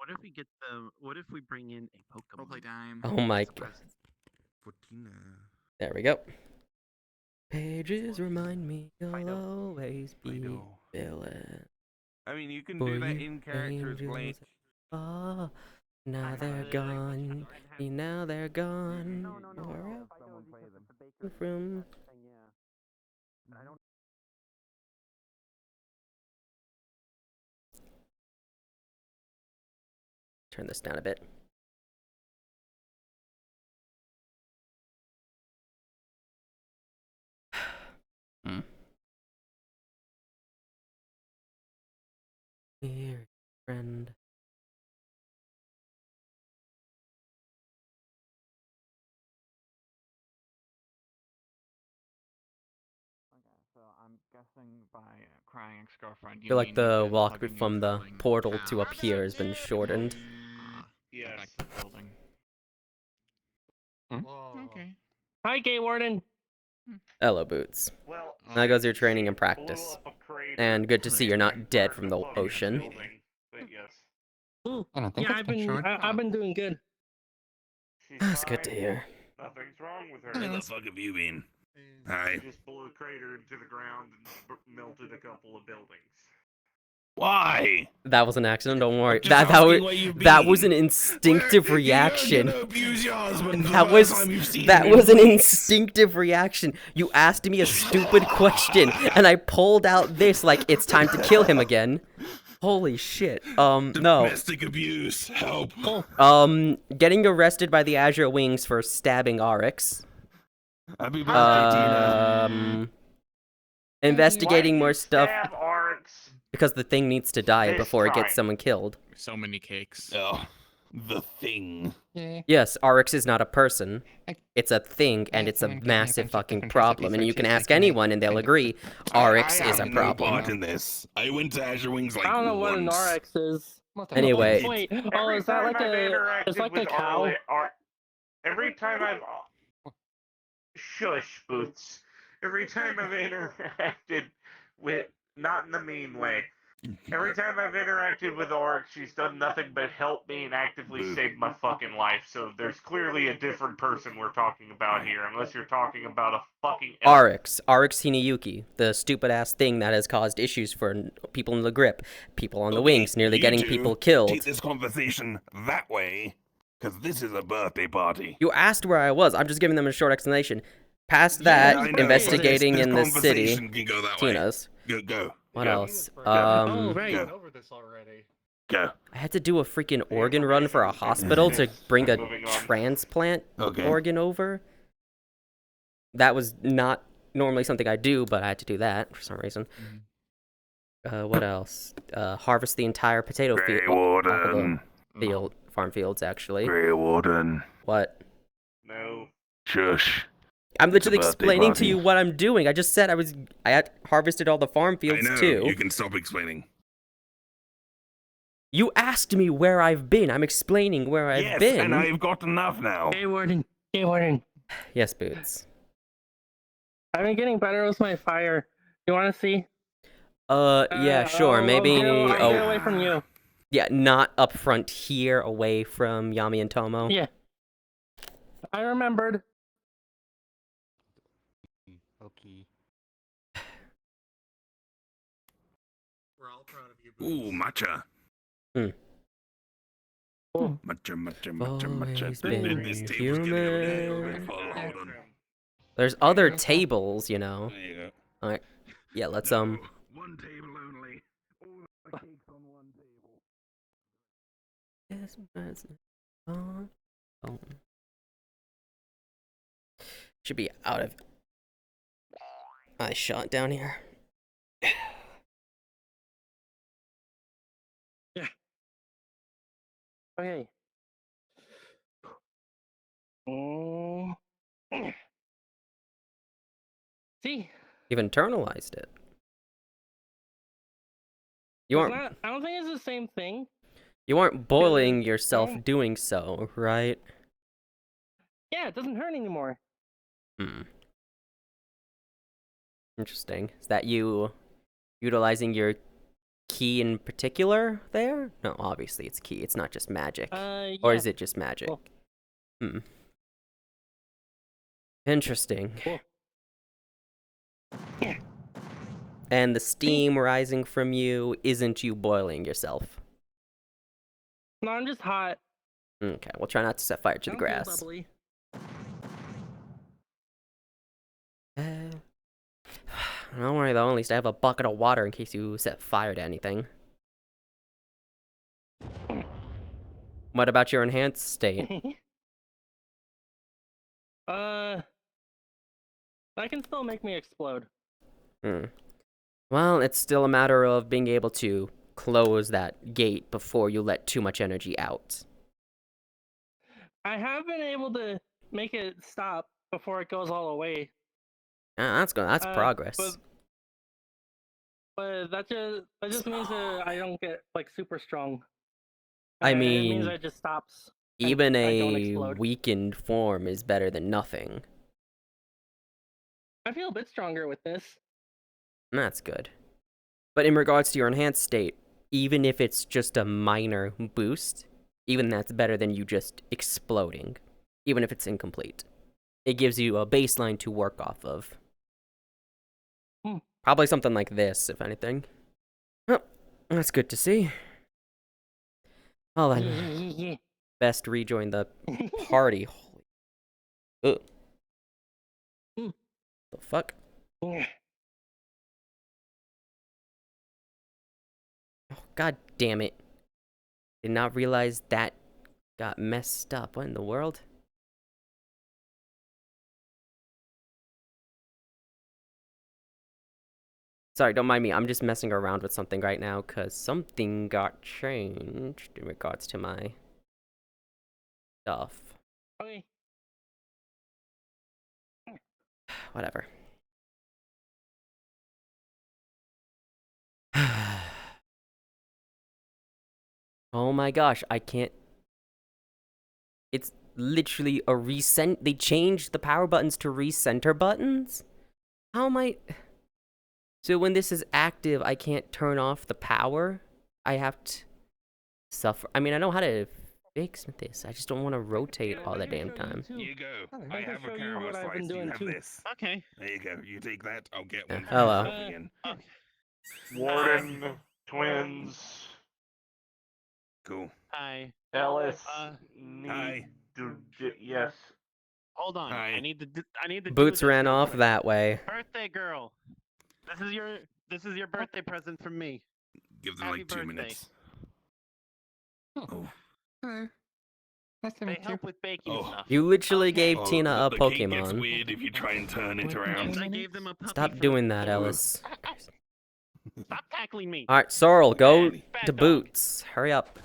What if we get the? What if we bring in a Pokemon? Roleplay time. Oh my as a god. present? There we go. Pages remind me you'll always be villain. I mean, you can For do that you in character as Blake. angels. Oh, now they're gone. Now they're gone. Forever from. Turn this down a bit. Dear friend. So I'm guessing by crying ex-girlfriend. I feel like the walk from the portal to up here has been shortened. Yes. Back to the building. Okay. Hi, Greywarden. Hello, Boots. Well, Now goes your training and practice. And good to see you're not dead from the ocean. But yes. Ooh, I don't think yeah, it's been short. I've been doing good. She's That's good to fine. hear. Nothing's wrong with her. Where the fuck have you been? Hi. She just blew a crater into the ground and melted a couple of buildings. Why? That was an accident, don't worry. Just That asking where you've that been. was an instinctive Where- reaction. You're gonna abuse your husband for That the was first time you've seen that him in was an weeks. instinctive reaction. You asked me a stupid question, and I pulled out this like it's time to kill him again. Holy shit. No. Domestic abuse. Help. Getting arrested by the Azure Wings for stabbing Oryx. Happy birthday, Tina. Investigating more Why stuff stab Oryx? because the thing needs to die This before it gets time. someone killed. So many cakes. Oh, the thing. Yeah. Yes, Oryx is not a person. I- It's a thing, and I it's a can't get massive different fucking recipes problem. And for you can cheesecake ask tonight. anyone, and they'll agree. Oryx I is a have no problem. part in this. I went to Azure Wings like I don't know what once. an Oryx is. Anyway. Wait, oh, Every is that time like I've a? interacted It's like a with cow. every time I've shush Boots. Every time I've interacted with, not in the mean way. Every time I've interacted with Oryx, she's done nothing but help me and actively save my fucking life. So there's clearly a different person we're talking about here, unless you're talking about a fucking Oryx Hinayuki, the stupid ass thing that has caused issues for people in the grip, people on the wings, nearly you getting two people killed. Take this conversation that way, because this is a birthday party. You asked where I was. I'm just giving them a short explanation. Past Yeah, that, I know, investigating but this in the city. conversation can go that way. Tina's. Go. What Go. else? Oh, right. Go. over this already. Go. I had to do a freaking organ run for a hospital to bring a Moving on. transplant Okay. organ over. That was not normally something I do, but I had to do that for some reason. What else? Harvest the entire potato field. Greywarden. Farm fields, actually. Greywarden. What? No. Shush. I'm literally birthday explaining to party. you what I'm doing. I just said I had harvested all the farm I fields know. too. You can stop explaining. You asked me where I've been. I'm explaining where I've yes, been. and I've got enough now. Greywarden. Yes, Boots. I've been getting better with my fire. You want to see? Yeah, sure. Maybe. I'll get away from you. Yeah, not up front here, away from Yami and Tomo. Yeah. I remembered. Okay. We're all proud of you. Ooh, matcha. Oh. Always This been table's getting human. a bit full. Hold on. There's other tables, you know. There you go. All right. Yeah, let's One table only. All the cakes on one table. Oh. Should be out of eye shot down here. Okay. See? You've internalized it. You It's aren't. not, I don't think it's the same thing. You aren't boiling yourself doing so, right? Yeah, it doesn't hurt anymore. Interesting. Is that you utilizing your key in particular there? No, obviously it's key. It's not just magic. Yeah. Or is it just magic? Cool. Hmm. Interesting. Cool. Yeah. And the steam rising from you isn't you boiling yourself. No, I'm just hot. Okay, we'll try not to set fire to the I don't feel grass. bubbly. Don't worry though, at least I have a bucket of water in case you set fire to anything. What about your enhanced state? That can still make me explode. Well, it's still a matter of being able to close that gate before you let too much energy out. I have been able to make it stop before it goes all the way. That's progress. But that just means that I don't get like super strong. I it mean, means it just stops. even I don't a explode. weakened form is better than nothing. I feel a bit stronger with this. That's good. But in regards to your enhanced state, even if it's just a minor boost, even that's better than you just exploding, even if it's incomplete. It gives you a baseline to work off of. Probably something like this, if anything. Well, that's good to see. Well then, best rejoin the party. Ugh. The fuck? Oh, god damn it. Did not realize that got messed up. What in the world? Sorry, don't mind me. I'm just messing around with something right now because something got changed in regards to my stuff. Okay. Whatever. Oh my gosh, I can't. It's literally a recent. They changed the power buttons to recenter buttons? How am I. So when this is active, I can't turn off the power? I have to suffer. I mean, I know how to fix this. I just don't want to rotate all the damn time. Here you go. I I can have show a you caramel what I've slice. been You doing have too. this. Okay. There you go. You take that. I'll get one. For Hello. myself again. Warden, twins, Cool. Hi. Ellis, Hi. need to yes. Hold on. Hi. I need to do Boots this ran real off quick. that way. Birthday girl. This is your birthday present from me. Give them Happy like 2 birthday. minutes. Oh. Hello. Nice to They meet you. help with baking Oh. stuff. You literally Okay. gave Oh, Tina a the cake gets Pokemon. weird if you try and turn it Wait, around. I gave them a puppy. Stop for doing that, Ooh. Ellis. Stop tackling me. Alright, Sorrel, go Bad to dog. Boots. Hurry up.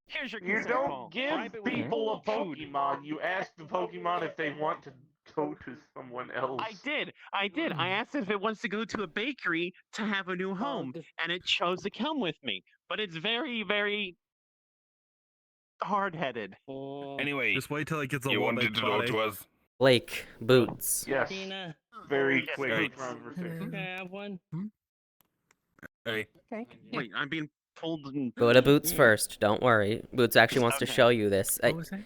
Here's your You consent don't call. give Bribe it with people a food. Pokemon. You ask the Pokemon if they want to go to someone else. I did. I asked if it wants to go to a bakery to have a new home, and it chose to come with me. But it's very, very hard-headed. Anyway, Just wait till it gets a you little wanted bit to talk body. to us? Blake, Boots. Yes. Tina, Very Yes, quick Right. conversation. can I have one? Hey. Okay. Wait, I'm being pulled in. Go to Boots first. Don't worry. Boots actually wants to Okay. show you this. What was that?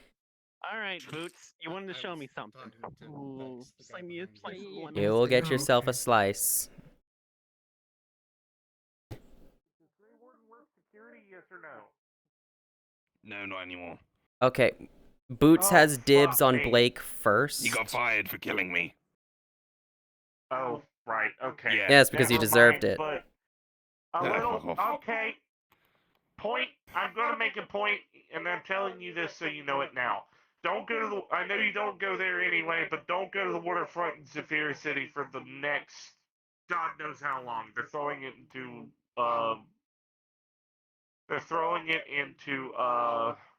All right, Boots. You wanted to show me something. Ooh, slice me a slice of lemon. You will get Oh, yourself okay. a slice. Does Greywarden work security? Yes or no? No, not anymore. Okay. Boots Oh, has dibs fuck on me. Blake first. You got fired for killing me. Oh, right. Okay. Yeah. Yes, because you Never deserved mind, it. But a Yeah, little. fuck off. Okay. Point. I'm gonna make a point, and I'm telling you this so you know it now. Don't go to the. I know you don't go there anyway, but don't go to the waterfront in Zephyr City for the next God knows how long. They're throwing it into. They're throwing it into.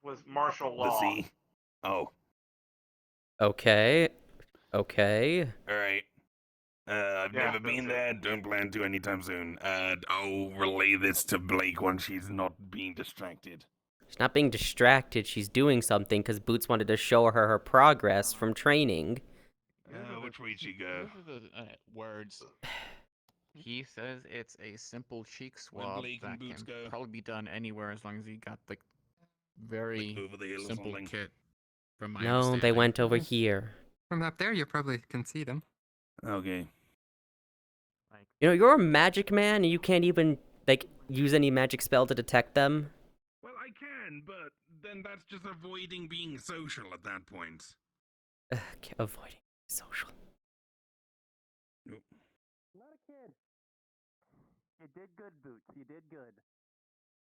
Was martial law. The sea. Oh. Okay. Okay. Alright. I've Yeah, never been that's there, don't plan to anytime soon. I'll relay this to Blake when she's not being distracted. She's not being distracted. She's doing something because Boots wanted to show her her progress from training. which way she go. Those are the words. He says it's a simple cheek swab Blake that and Boots can go? probably be done anywhere as long as you got the very Over the hill or simple something. kit. From my No, they understanding. went over here. From up there, you probably can see them. Okay. You know, you're a magic man, and you can't even, like, use any magic spell to detect them. Well, I can, but then that's just avoiding being social at that point. Avoiding social. Nope. Not a kid. You did good, Boots. You did good.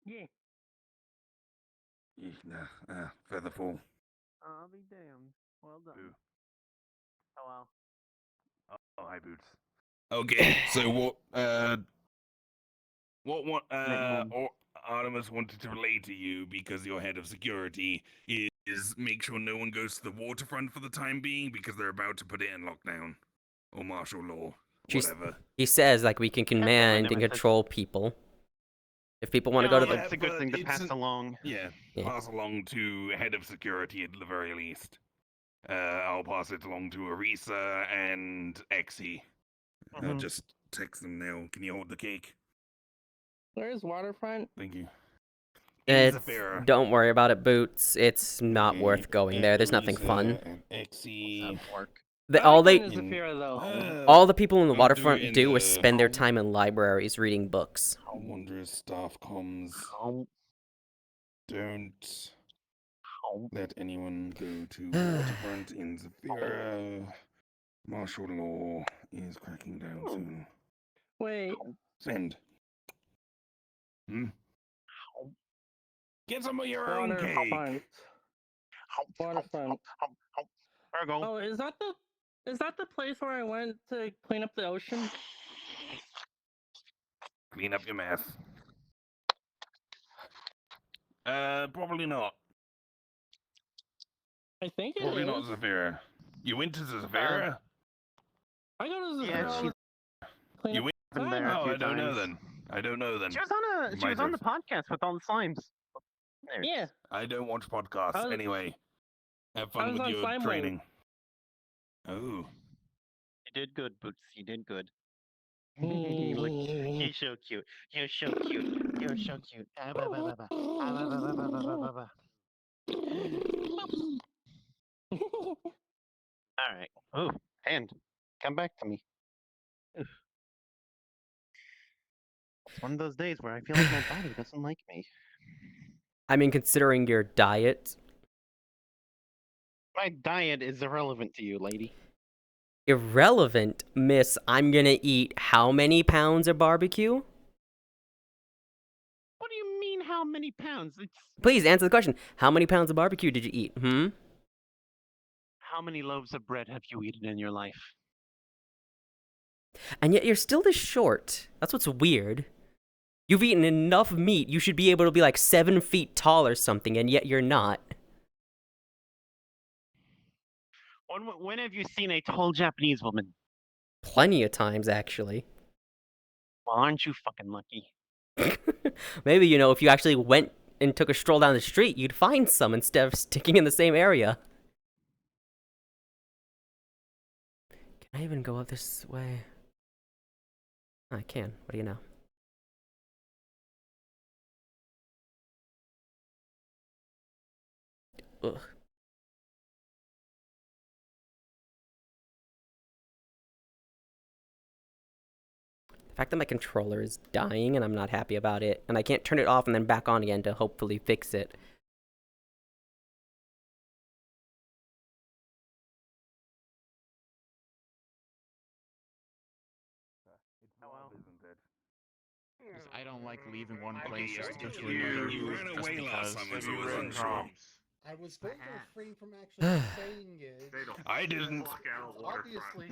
Yeah. Featherfall. I'll be damned. Well done. Boo. Oh well. Oh, hi, Boots. Okay, so what Artemis wanted to relay to you, because you're head of security, is make sure no one goes to the waterfront for the time being, because they're about to put it in lockdown. Or martial law. Whatever. He says, like, we can command and never said- control people. If people want to go to the... It's a good thing to it's pass along. Yeah, Yeah. pass along to head of security at the very least. I'll pass it along to Arisa and Exie. I'll just text them now. Can you hold the cake? Where's Waterfront? Thank you. It's, Zafira. don't worry about it, Boots. It's not Okay, worth going there. There's nothing Arisa fun. and Exie. All they... Is Zafira, though. All the people in the I'll do waterfront it in do is the- spend their time in libraries reading books. Wondrous staff comms. Don't let anyone go to waterfront in Zafira. Martial law is cracking down soon. Wait. Send. Get some of your own cake. Waterfront. Waterfront. There we go. Oh, is that the place where I went to clean up the ocean? Clean up your mess. Probably not. I think it Probably is. not Zafira. You went to Zafira? I go to Yeah, Zafira. she's Clean You up went been time. there a Oh, few I don't know times. then. I don't know then. She was on the podcast with all the slimes. There it Yeah. is. I don't watch podcasts I was- anyway. Have I fun was with on your Slime Wave. training. Oh. You did good, Boots. You did good. Look, you're so cute. You're so cute. You're so cute. Ah, ba, ba, ba, ba. Ah, ba, ba, ba, ba, ba, ba, ba, ba. All right. Oh, hand. Come back to me. Oof. It's one of those days where I feel like my body doesn't like me. I mean, considering your diet. My diet is irrelevant to you, lady. Irrelevant, miss. I'm gonna eat how many pounds of barbecue? What do you mean, how many pounds? It's Please answer the question. How many pounds of barbecue did you eat? how many loaves of bread have you eaten in your life? And yet you're still this short. That's what's weird. You've eaten enough meat, you should be able to be like 7 feet tall or something, and yet you're not. When have you seen a tall Japanese woman? Plenty of times, actually. Well, aren't you fucking lucky? Maybe, you know, if you actually went and took a stroll down the street, you'd find some instead of sticking in the same area. Can I even go up this way? I can. What do you know? Ugh. The fact that my controller is dying and I'm not happy about it, and I can't turn it off and then back on again to hopefully fix it. Because I don't like leaving one Okay, place just to go to you another. ran just away last because. time, so I wasn't sure. I was going to refrain from actually saying it. I didn't. Obviously,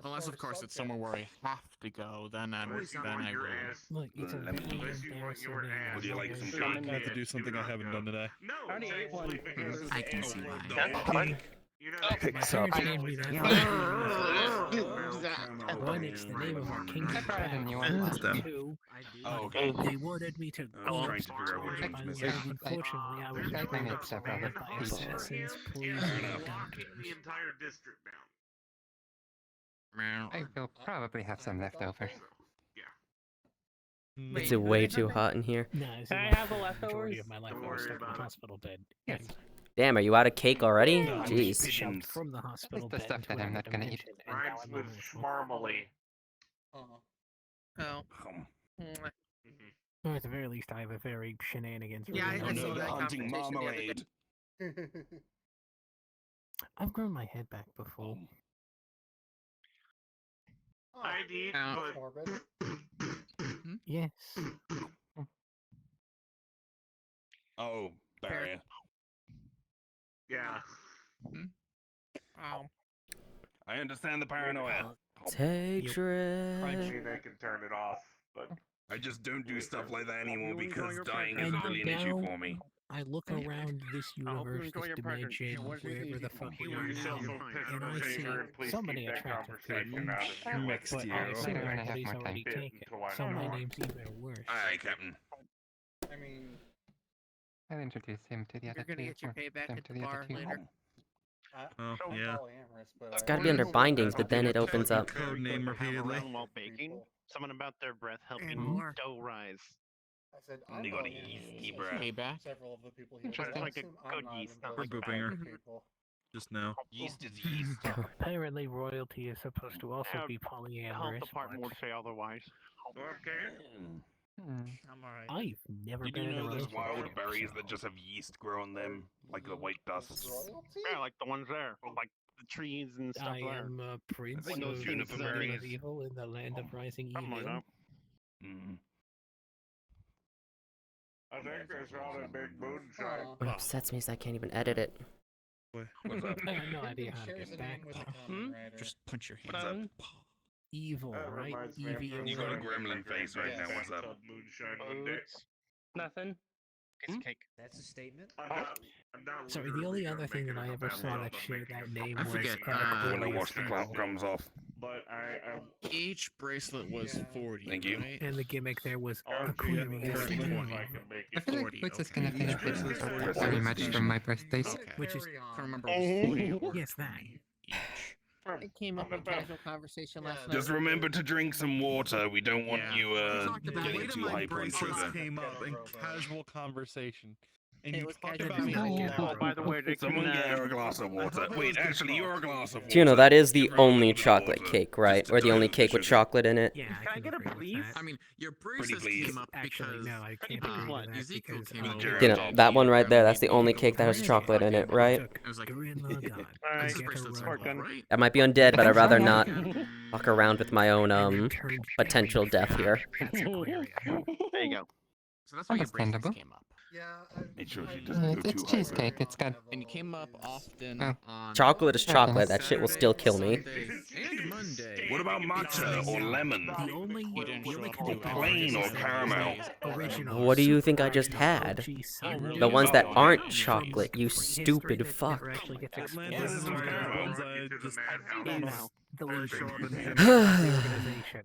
Unless, of course, it's somewhere where I have to go, then I will. Look, it's a Unless very you want your embarrassing ass. Would you like some Shut cake? up. I have to do something I haven't done today. No, I already ate one. because I can see why. you know, My parents named me that. One, it's the name of our kingdom. Two, Oh, okay. they wanted me to I was go trying to figure out which but one's missing. unfortunately I was by assassins. Please I'm don't locking do the this. entire district down. I will probably have some left over. It's way too hot in here. No, Can I have the majority leftovers? of my life Don't I was worry stuck in the about it. hospital bed. Yes. And Damn, are you out of cake already? I was Jeez. shoved from the hospital the bed stuff into that I'm another not gonna eat. dimension, and now Rhymes I'm with emotional. schmarmally. Oh. Mhm. Or at the very least, I have a very shenanigans. Yeah, I related- saw that conversation the other day. I've grown my head back before. I need, Oh. but Yes. Oh, barrier. yeah. Oh. I understand the paranoia. Take I red. mean, I can turn it off, but I just don't do stuff like that anymore You enjoy because your dying present. is And really an issue now- for me. I look around this I hope you universe, enjoy this your present. dimension, It wasn't wherever easy the to fuck keep we you are yourself now, a piss and of I see sugar, and please so keep many that attractive conversation people, out of your Next but year. I Next see year when I have everybody's more already time. taken. Until I So know my more. name's even worse. Aye, Captain. I mean, I'll introduce him to the You're other gonna two. get your or payback them at to the other bar two. later. I'm polyamorous, but It's I gotta be under also bindings, have but then it to opens tell up. you Code very name quickly repeatedly. for While baking, people. something about their breath helping And more. dough rise. I said, I'm You got a polyamorous. yeasty I breath. said Payback? several of the people here. But it's but I like a assume I'm good not yeast, in not those like group of bad. people. Just now. Yeast is yeast. Apparently, royalty is supposed to also Yeah, be The health polyamorous, department but would say otherwise. Okay. I'm alright. I've never Did been you in a know there's relationship. wild berries so- that just have yeast grow on them, like the white dust? Royalty? Yeah, like the ones there, like the trees and stuff I there. am a prince think of juniper the land berries. of evil in the land of rising Something like evil. that. Mm. I think I saw that big moonshine. What upsets me is I can't even edit it. What's up? I have no idea how to Shares get a back. name with a though. common writer. Just punch your What's hand. up? Evil, That right? reminds me of EVO. You got a Moonshine. gremlin face right now, what's up? Tub moonshine one day. Oats, Nothing. piece of cake. That's a statement. I'm not Sorry, the literally only gonna other make thing it that I a ever bad saw job that of shared making that a name I was forget, When I Glorious wash the Evil. crumbs off. But I Each bracelet was Yeah. 40. Thank you. Right? And the gimmick there was I'll Aquarius currently Evil, 20. if I can make I it. feel like 40, Woods is okay. gonna finish Each bracelet it is not 40 that very much each. from my birthdays. which is- I can't remember if it was 40 or Yes, that. 20 each. It came up in casual conversation last night. Just remember to drink some water. We don't want Yeah. you The getting way that too my hyper on bracelets sugar. came up in casual conversation, and It you was talk casual about conversation. how Oh, by the way, they Someone can, get her a glass of water. Wait, actually, you're a glass of water. Juno, that is the Give her a little only bit of chocolate water, cake, just right? to Or the only dilute cake with sugar. chocolate in it? Yeah, Can I get a agree with please? that. I mean, your bracelets please. came up Actually, because no, I can't Pretty agree what? with that Ezekiel because came I- over. You know, that one right there, that's the only cake that has Yeah. chocolate in it, right? I was like, Green the God. Alright, this Get a bracelet's rug. all right. That might be undead, but I'd rather not Yeah. fuck around with my own, And it turned potential death here. That's Aquarius. There you go. So that's why your bracelets Understandable. came up. Yeah, Make sure she I- doesn't go It's too cheesecake. hyper. It's got And you came up often Oh. on Chocolate is chocolate, that shit will Saturday, still kill me. Sunday, and Monday. What about matcha or lemon? The only, You didn't the show only up kind to of plain or difference is caramel? the original What do you super think I just original had? OG Sun The ones that Rays aren't from chocolate, you history stupid that fuck. never actually gets Atlantis exposed. is one of the ones I just Is the least Short and of heavy. the organization.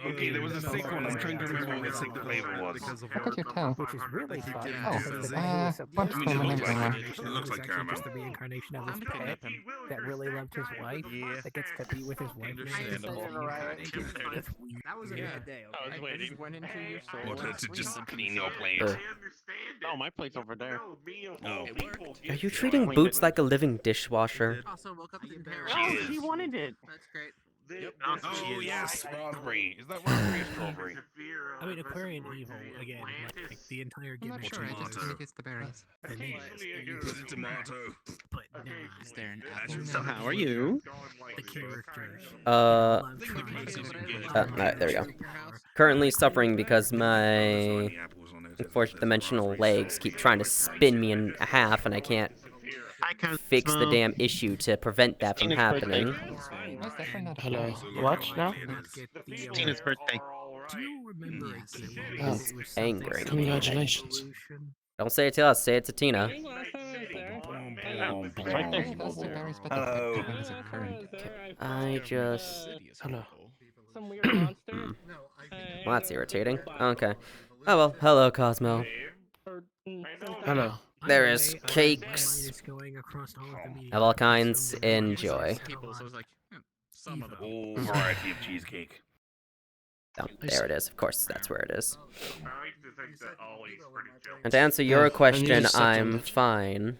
Okay, there was a sick one. I'm trying to remember what the sick flavor was. Because of Look at your tongue. Which is really fun Yeah. because the Oh, guy who was supposed to I be mean, it the looks like it. reincarnation It looks was like actually caramel. just the reincarnation of his I'm pet picking up him. that really loved his wife, Yeah. that gets to be with his wife. Understandable. That's weird. That was a Yeah. bad day. I was Okay? waiting. just went into your soul. Water to just clean your plate. Ugh. I understand it. Oh, my plate's over there. No, me of Oh. all It people worked. Are get you to treating it. Boots like a living dishwasher? Also woke up in Paris. Oh, Cheers. he wanted it. That's great. Yep. Oh yes, raspberry. Is that raspberry or strawberry? I mean, Aquarian Evil, again, like, the entire I'm not gimmick sure. I just tomato. think it's the berries. the name is, Tomato. but Is there an That apple? should So sound how are you? the characters. Alright, there we go. Currently suffering because my fourth dimensional legs keep trying to spin me in half and I can't I can fix the damn issue to prevent that from Tina's happening. That's definitely not a Hello. berry. What now? Tina's birthday. Do you remember a game Oh, where it was angry. something Congratulations. Evolution? Don't say it to us, say it to Tina. I think last time I was there. Berry does the berries, but the Hello. pepper one is a current. I just... Hello. Some weird monster. Well, that's irritating. Okay. Oh well, hello, Cosmo. Hello. There is Either way, cakes mine is going across all of the media of all platforms, kinds. so Enjoy. People, so I was like, Some of them. Oh, variety of cheesecake. Oh, there it is. Of course, that's where it is. I like to think that Ollie's pretty chill. And to answer Yeah, your and you question, just sucked on I'm it. fine.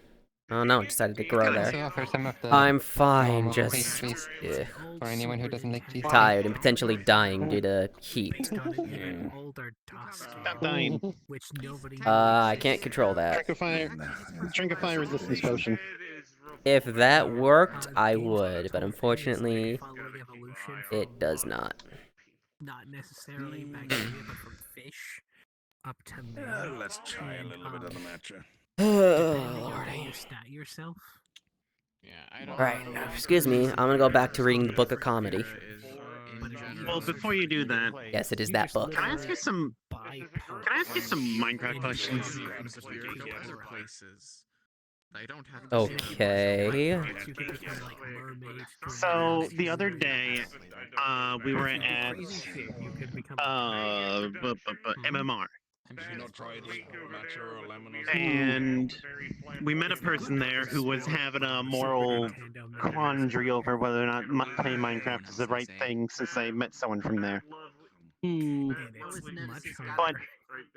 Oh no, it decided to grow Can I there. also offer some of the I'm fine, normal just pastries ugh, for anyone who doesn't like cheesecake? tired and potentially dying due to heat. Based on an older Tuscan, Stop dying. which nobody I can't control that. Drink a fire resistance potion. If that worked, I would, but unfortunately, following evolution it from does not. not necessarily bacteria, but from fish up to man. Let's try a little bit of the matcha. Depending on how you stat yourself. Yeah, I don't Alright, know. excuse me, I'm gonna go back to reading the Book of Comedy. Is in general Well, before you do that, Yes, it is that book. can I ask you some Minecraft questions? other places. I don't have Oh. to see Okay. You can become like mermaids. So the other day, we were at You can become MMR, Have you not tried like matcha or lemon or and we met a person there who was having a moral quandary over whether or not playing Minecraft is the right thing since I met someone from there. and it's much But harder.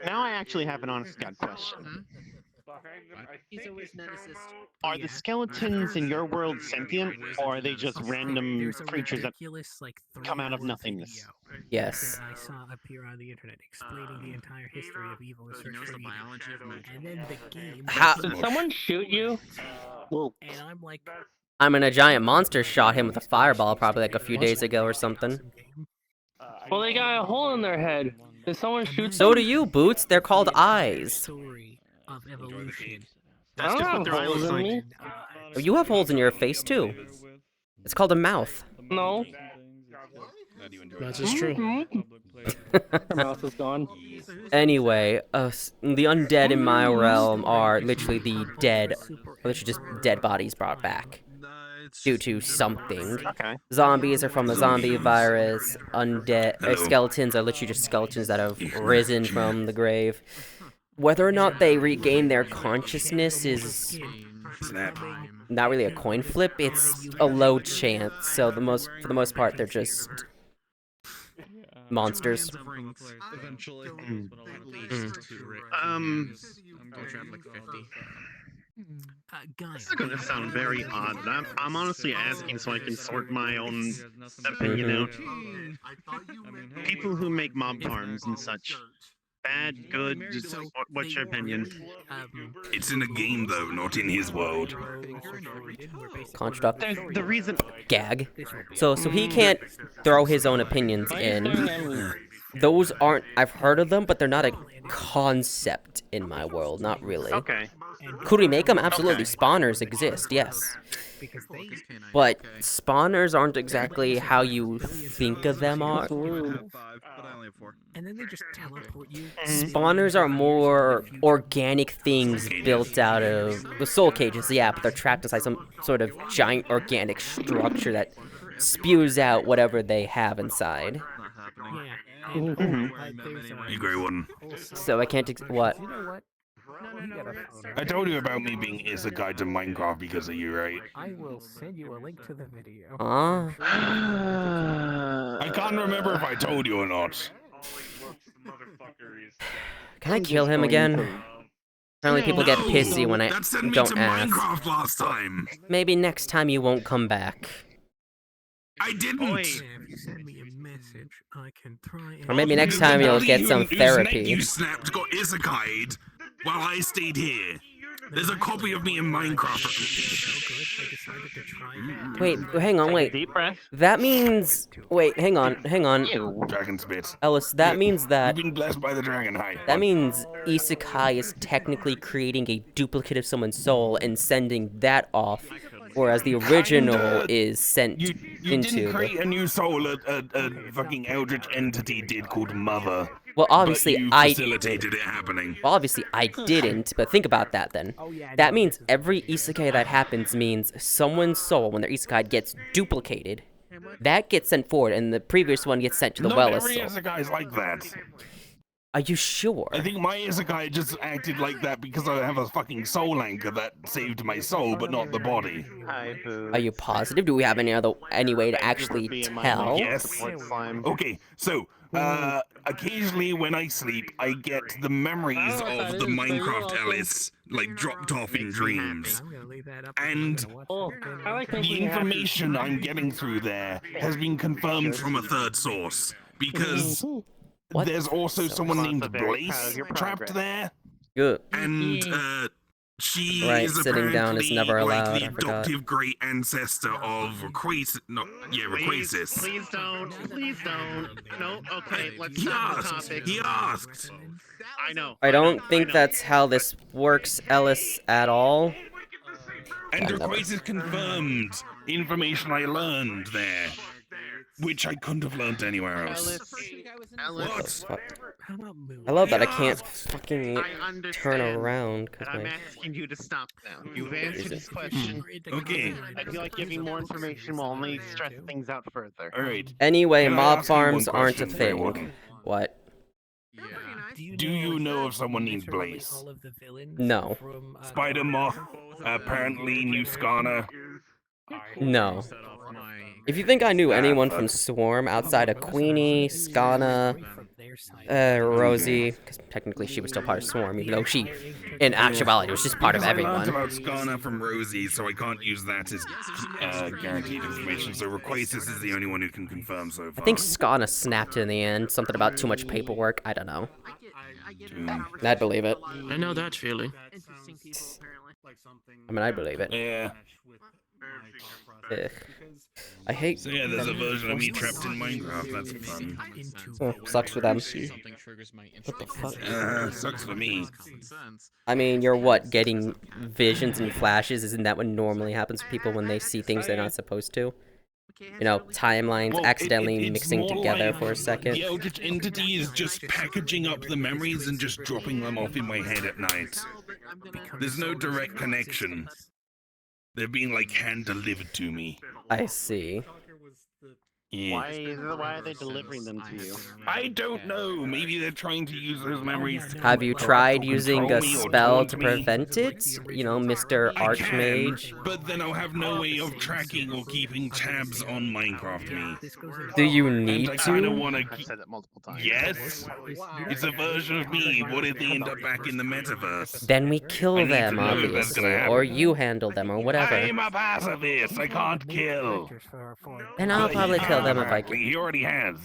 now I actually have an honest God question. Are the skeletons in your world sentient, or are they just random There's a creatures that ridiculous, like, come out of 3-hour nothingness? video Yes. that I saw appear on the internet explaining the entire history of evil and He search knows for the evil. biology of magic. And then the game. How- Did someone shoot you? And I'm like, I mean, a giant monster shot him with a fireball probably like a few days ago or something. Well, they got a hole in their head. Did someone shoot So them? do you, Boots. They're called eyes. Story of evolution. I don't have holes in me. Oh, you have holes in your face too. It's called a mouth. No. That is true. Her mouth is gone. Anyway, the undead in my realm are literally the dead, literally just dead bodies brought back due to something. Okay. Zombies are from the zombie virus. Undead skeletons are literally just skeletons that have risen from the grave. Whether or not they regain their consciousness is not really a coin flip. It's a low chance. So for the most part, they're just monsters. eventually. I'm gonna have like 50. This is gonna sound very odd, but I'm honestly asking so I can sort my own opinion out. People who make mob farms and such, bad, good, just, what's your opinion? It's in a game though, not in his world. Construct. The reason Gag. So he can't throw his own opinions in. Those aren't. I've heard of them, but they're not a concept in my world. Not really. Okay. Could we make them? Absolutely. Spawners exist, yes. But spawners aren't exactly how you think of them are. And then they just teleport you. Spawners are more organic things built out of the soul cages, yeah, but they're trapped inside some sort of giant organic structure that spews out whatever they have inside. Yeah. You Greywarden. So I can't. What? You know what? I told you about me being is a guide to Minecraft because of you, right? I will send you a link to the video. I can't remember if I told you or not. Can I kill him again? Apparently people get pissy when I That sent me don't to ask. Minecraft last time. Maybe next time you won't come back. I didn't. If you send me a message, I can try and... Or maybe next time you'll get some Whose neck therapy. you snapped got isekai'd while I stayed here. There's a copy of me in Minecraft. Wait, hang on, wait. Deep breath. That means... Wait, hang on. Dragon spit. Ellis, that means that... You've been blessed by the dragon. Hi. That means Isekai is technically creating a duplicate of someone's soul and sending that off, whereas the original is sent You into didn't the... create a new soul. A fucking eldritch entity did called Mother. Well, obviously, but you I... facilitated it happening. Well, obviously, I didn't, but think about that then. That means every isekai that happens means someone's soul, when their isekai gets duplicated, that gets sent forward, and the previous one gets sent to the Not well as every soul. isekai's like that. Are you sure? I think my isekai just acted like that because I have a fucking soul anchor that saved my soul, but not the body. Hi, Boo. Are you positive? Do we have any way to actually tell? Yes. Okay, so occasionally when I sleep, I get the memories of the Minecraft Ellis like dropped off in dreams, I'm gonna leave that up. and I like the making you happy. information I'm getting through there has been confirmed from a third source because What? there's also someone Lots named of very proud Blaze of your trapped progress. there, Good. and she Right, is sitting down is apparently never allowed, like the I forgot. adoptive great ancestor of Rquasis. Rquasis. Please don't. Please don't. No. Okay. Let's He stop the asked. topic. He asked. I know. I don't think that's how this works, Ellis, at all. And God, that Rquasis confirmed information I learned there, which I couldn't have learned anywhere else. Alice. What? How about Moon? I love that I Yeah. can't fucking I understand. turn around because And I'm my. asking you to stop now. You've answered this question. Okay. I feel like giving more information will only stress things out further. All right. Anyway, Can I mob ask you one farms aren't a question, thing. Greywarden? What? Do you know of someone named Blaze? No. Spider Moth, apparently New Skana. No. If you think I knew anyone from Swarm outside of Queenie, Skana, Rosie, because technically she was still part of Swarm, even though she, in actuality, was just part of Because I learned everyone. about Skana from Rosie, so I can't use that as guaranteed information. So Rquasis is the only one who can confirm so I far. think Skana snapped in the end. Something about too much paperwork. I don't know. I'd believe it. I know that feeling. Interesting people, apparently. I mean, I believe it. Yeah. Ugh. I hate. So yeah, there's a version of me trapped in Minecraft. That's fun. Oh, sucks for them. Something triggers my What the fuck? Sucks for me. Common sense. I mean, you're what? Getting visions and flashes? Isn't that what normally happens to people when they see things they're not supposed to? You know, timelines Well, accidentally it's mixing more together like for a second. The Eldritch Entity is just packaging up the memories and just dropping them off in my head at night. There's no direct connection. They're being like hand delivered to me. I see. Yeah. Why are they delivering them to you? I don't know. Maybe they're trying to use those memories to Have you corrupt tried or using control a me or spell taunt to me. prevent it? You know, Mr. I can, Archmage? but then I'll have no way of tracking or keeping tabs on Minecraft me. Do you And need I kind of to? want I've to. said it multiple times. Yes, it's a version of me. What if they end up back in the metaverse? Then we kill I need them, to know if that's gonna obviously. happen. Or you handle them, or whatever. I'm a pacifist. I can't kill. Then I'll But probably he kill them if I apparently, can. He already has.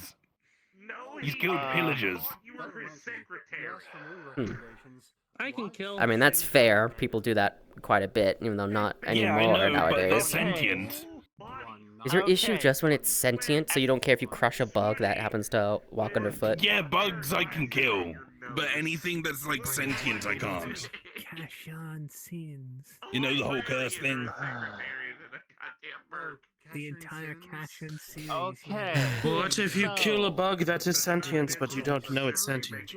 He's killed pillagers. You were his secretary. I can kill. I mean, that's fair. People do that quite a bit, even though not Yeah, anymore I know, but they're nowadays. sentient. Is your issue just when it's sentient, so you don't care if you crush a bug that happens to walk underfoot? Yeah, bugs I can kill, but anything that's like sentient I can't. Kashan sins. You know the whole curse thing? The entire Kashan series. Okay. What if you kill a bug that is sentient, but you don't know it's sentient?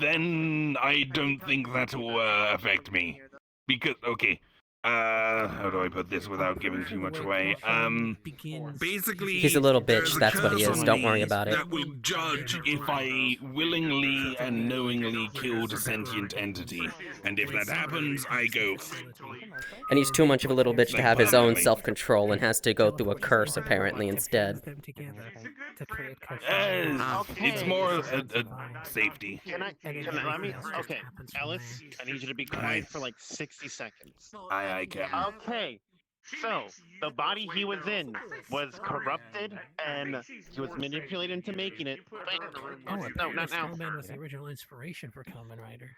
Then I don't think that will affect me. Because, okay, how do I put this without giving too much away? Basically, He's a little there's bitch, a that's what he curse is, on don't me worry about it. That will judge if I willingly and knowingly killed a sentient entity. And if that happens, I go... And he's too much of a little bitch to have his own permanently. self-control and has to go through a curse, apparently, instead. It's more a safety. Can I let me? Okay, Alice, I need you to be quiet for like 60 seconds. I can. Okay, so the body he was in was corrupted and he was manipulated into making it. Wait, no, not now. Snowman was the original inspiration for Kamen Rider.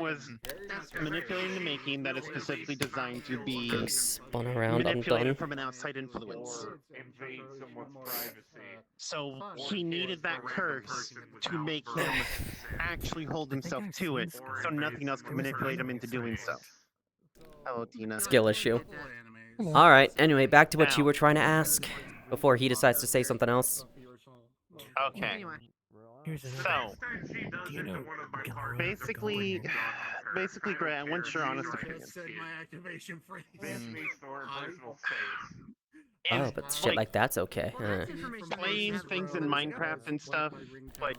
Was manipulated into making that is specifically designed to be Getting spun around, I'm manipulated done. from an outside influence. Invade someone's privacy. So he needed that curse to make him actually hold himself to it, so nothing else can manipulate him into doing so. Hello, Tina. Skill issue. Alright, anyway, back to what you were trying to ask before he decides to say something else. Okay. Here's another. So, Do you know basically, Gray, I want your honest opinion. Oh, but shit like that's okay. Playing things in Minecraft and stuff, like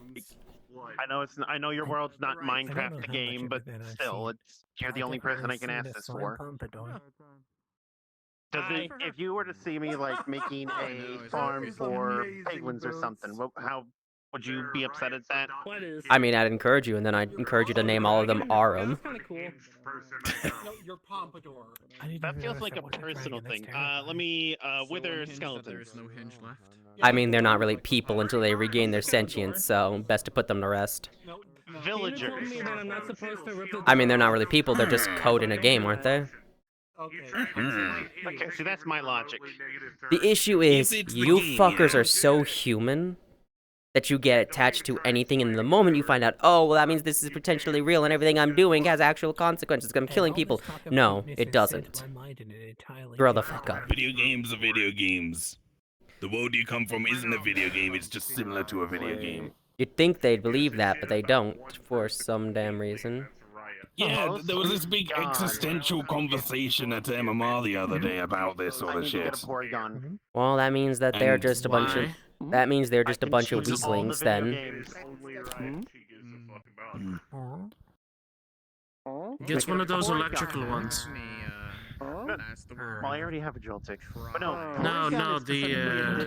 I know your world's not I don't know Minecraft how the much game, of but it then I've still, seen. you're the only person I can ask this for. If you were to see me like making a farm for penguins or something, how would you be upset at that? What is? I mean, I'd encourage you, and then I'd encourage you to name all of them Arum. That's kind of cool. No, your pompadour. That feels like a personal thing. Let me wither skeletons. There's no hinge left. I mean, they're not really people until they regain their sentience, so best to put them to rest. No, no. Villagers. Told me that I'm not supposed to rip the I mean, they're not really people, they're just code in a game, aren't they? Okay. Okay, see, that's my logic. The issue is, it's the you game. fuckers are so human that you get attached to anything, and the moment you find out, oh, well, that means this is potentially real, and everything I'm doing has actual consequences, I'm killing people. No, it doesn't. Grow the fuck up. Video games are video games. The world you come from isn't a video game, it's just similar to a video game. You'd think they'd believe that, but they don't, for some damn reason. Yeah, there was this big existential conversation at MMR the other day about this sort I of need to get shit. a Porygon. Well, that means that they're And just a bunch of... That means they're just a bunch of choose all the weaklings, video then. games. Gets one of those electrical ones. Well, I already have a Joltik. But no, No, Porygon no, is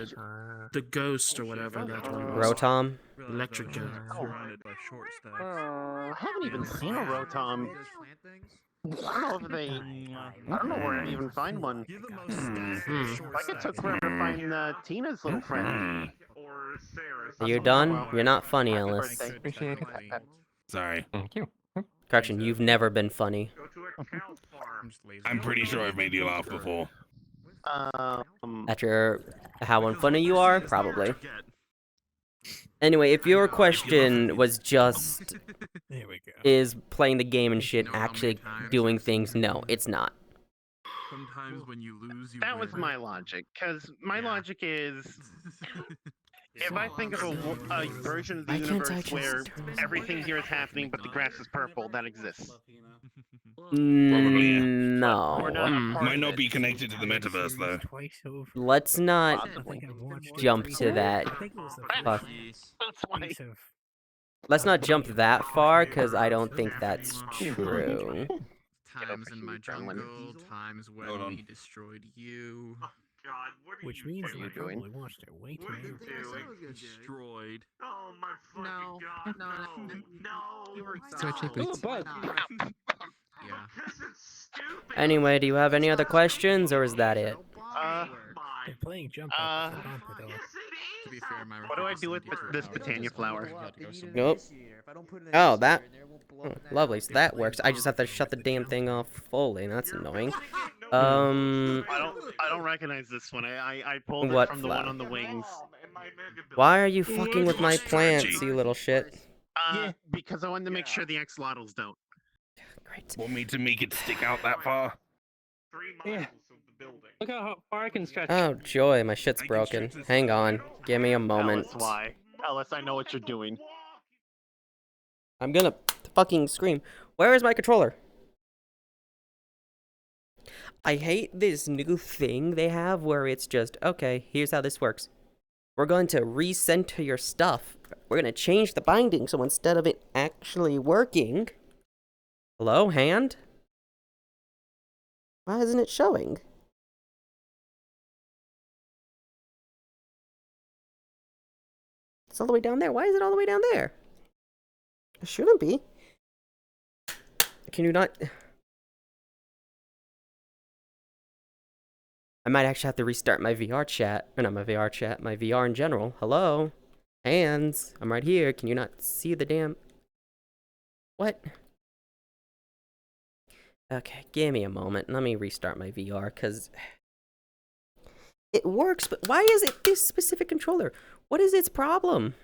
specifically the ghost or whatever that one was. Rotom? Electric ghost. Surrounded by short stacks. I haven't even seen a Rotom. I don't know if they. I don't know where I'd even find one. Like it took forever to find Tina's little friend. Are you done? You're not funny, Ellis. Appreciate it. Sorry. Thank you. Correction, you've never been funny. I'm pretty sure I've made you laugh before. After how unfunny you are? Probably. Anyway, if your question was just, There we go. is playing the game and shit actually doing things? No, it's not. Sometimes when you lose, you That was win. my logic, because my logic is, if I think of a version of the Why can't I universe just where turn this everything here is happening but the grass is purple, that exists. Probably, yeah. No. We're not a part Might of not it. be connected to the metaverse, though. Twice over. Let's not Possibly. jump to that. I think it was the Fuck. first That's why. piece of Let's not jump that far, because I don't think that's true. Times in my jungle, times when Hold on. we destroyed you. God, what are which you means are you you doing? probably watched it way too What are you many doing? Destroyed. Oh my fucking No, god, no, no. So cheap Ooh, it's bug. Yeah. Because it's stupid. Anyway, do you have any other questions, or is that it? They're playing jump Uh, up with the Pompadour. Yes, To it be is. fair, my What do I do with this Britannia flower? Nope. Oh, that... oh, lovely, so that works. I just have to shut the damn thing off fully, and that's annoying. I don't recognize this one. I pulled What it from the flower? one on the wings. Why are you fucking with my plants, you little shit? Because I wanted to make sure the axolotls don't. Great. Want me to make it stick out that far? 3 miles of the building. Look how far I can stretch. Oh, joy, my shit's broken. Hang on. Give me a moment. Ellis, why? Ellis, I know what you're doing. I'm gonna fucking scream. Where is my controller? I hate this new thing they have where it's just, okay, here's how this works. We're going to recenter your stuff. We're going to change the binding, so instead of it actually working... Hello, hand? Why isn't it showing? It's all the way down there. Why is it all the way down there? It shouldn't be. Can you not... I might actually have to restart my VR chat. Or not my VR chat, my VR in general. Hello? Hands. I'm right here. Can you not see the damn... What? Okay, give me a moment. Let me restart my VR, because... It works, but why is it this specific controller? What is its problem?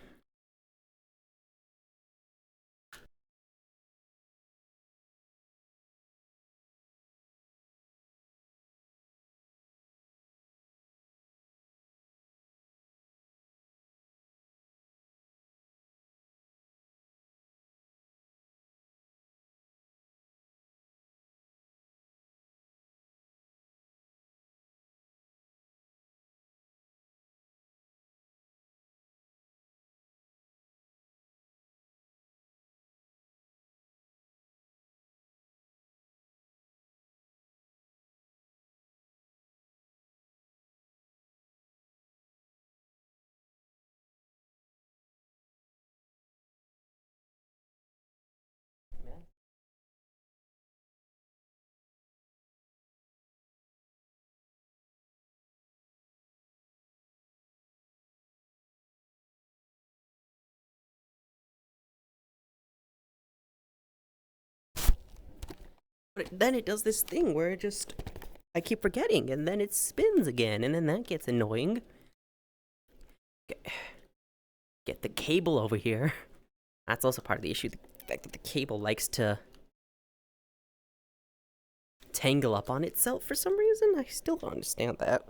But then it does this thing where I keep forgetting, and then it spins again, and then that gets annoying. Get the cable over here. That's also part of the issue, the fact that the cable likes to tangle up on itself for some reason. I still don't understand that.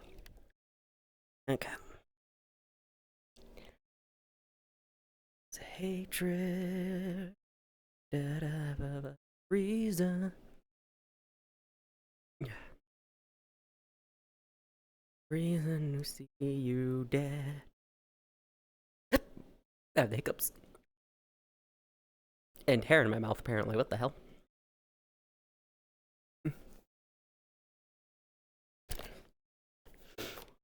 Okay. It's hatred. Reason. Reason to see you dead. I have the hiccups. And hair in my mouth, apparently. What the hell?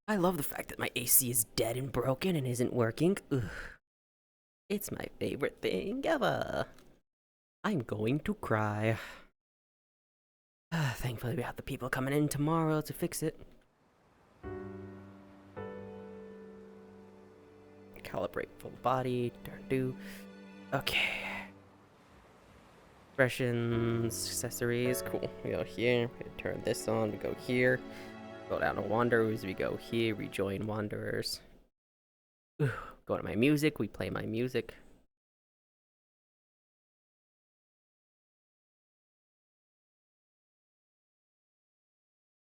I love the fact that my AC is dead and broken and isn't working. Ugh. It's my favorite thing ever. I'm going to cry. Thankfully, we have the people coming in tomorrow to fix it. Calibrate full body. Darn do. Okay. Expressions, accessories. Cool. We go here. We turn this on. We go here. Go down to Wanderers. We go here. Rejoin Wanderers. Ooh. Go to my music. We play my music.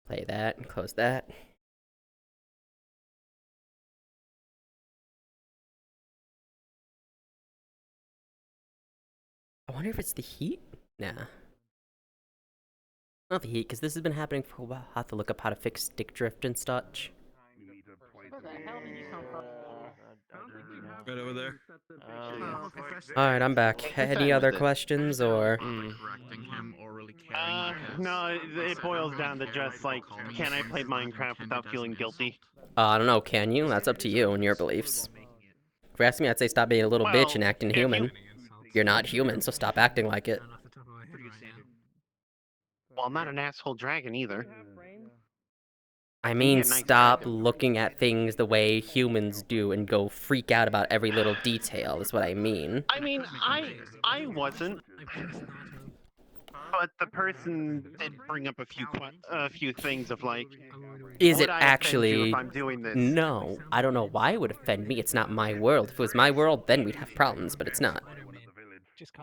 Play that and close that. I wonder if it's the heat? Nah. Not the heat, because this has been happening for a while. I'll have to look up how to fix stick drift and such. Where the hell did you come from? Right over there. Alright, I'm back. Any other questions, or...? Correcting him or really caring. No, it boils down to just like, can I play Minecraft without feeling guilty? I don't know, can you? That's up to you and your beliefs. If you ask me, I'd say stop being a little bitch and acting human. You're not human, so stop acting like it. Well, I'm not an asshole dragon either. I mean, Yeah, nice stop dragon. looking at things the way humans do and go freak out about every little detail, is what I mean. I mean, I wasn't, but the person did bring up a few things of like, Is would it I offend you actually... if I'm doing this? No, I don't know why it would offend me. It's not my world. If it was my world, then we'd have problems, but it's not.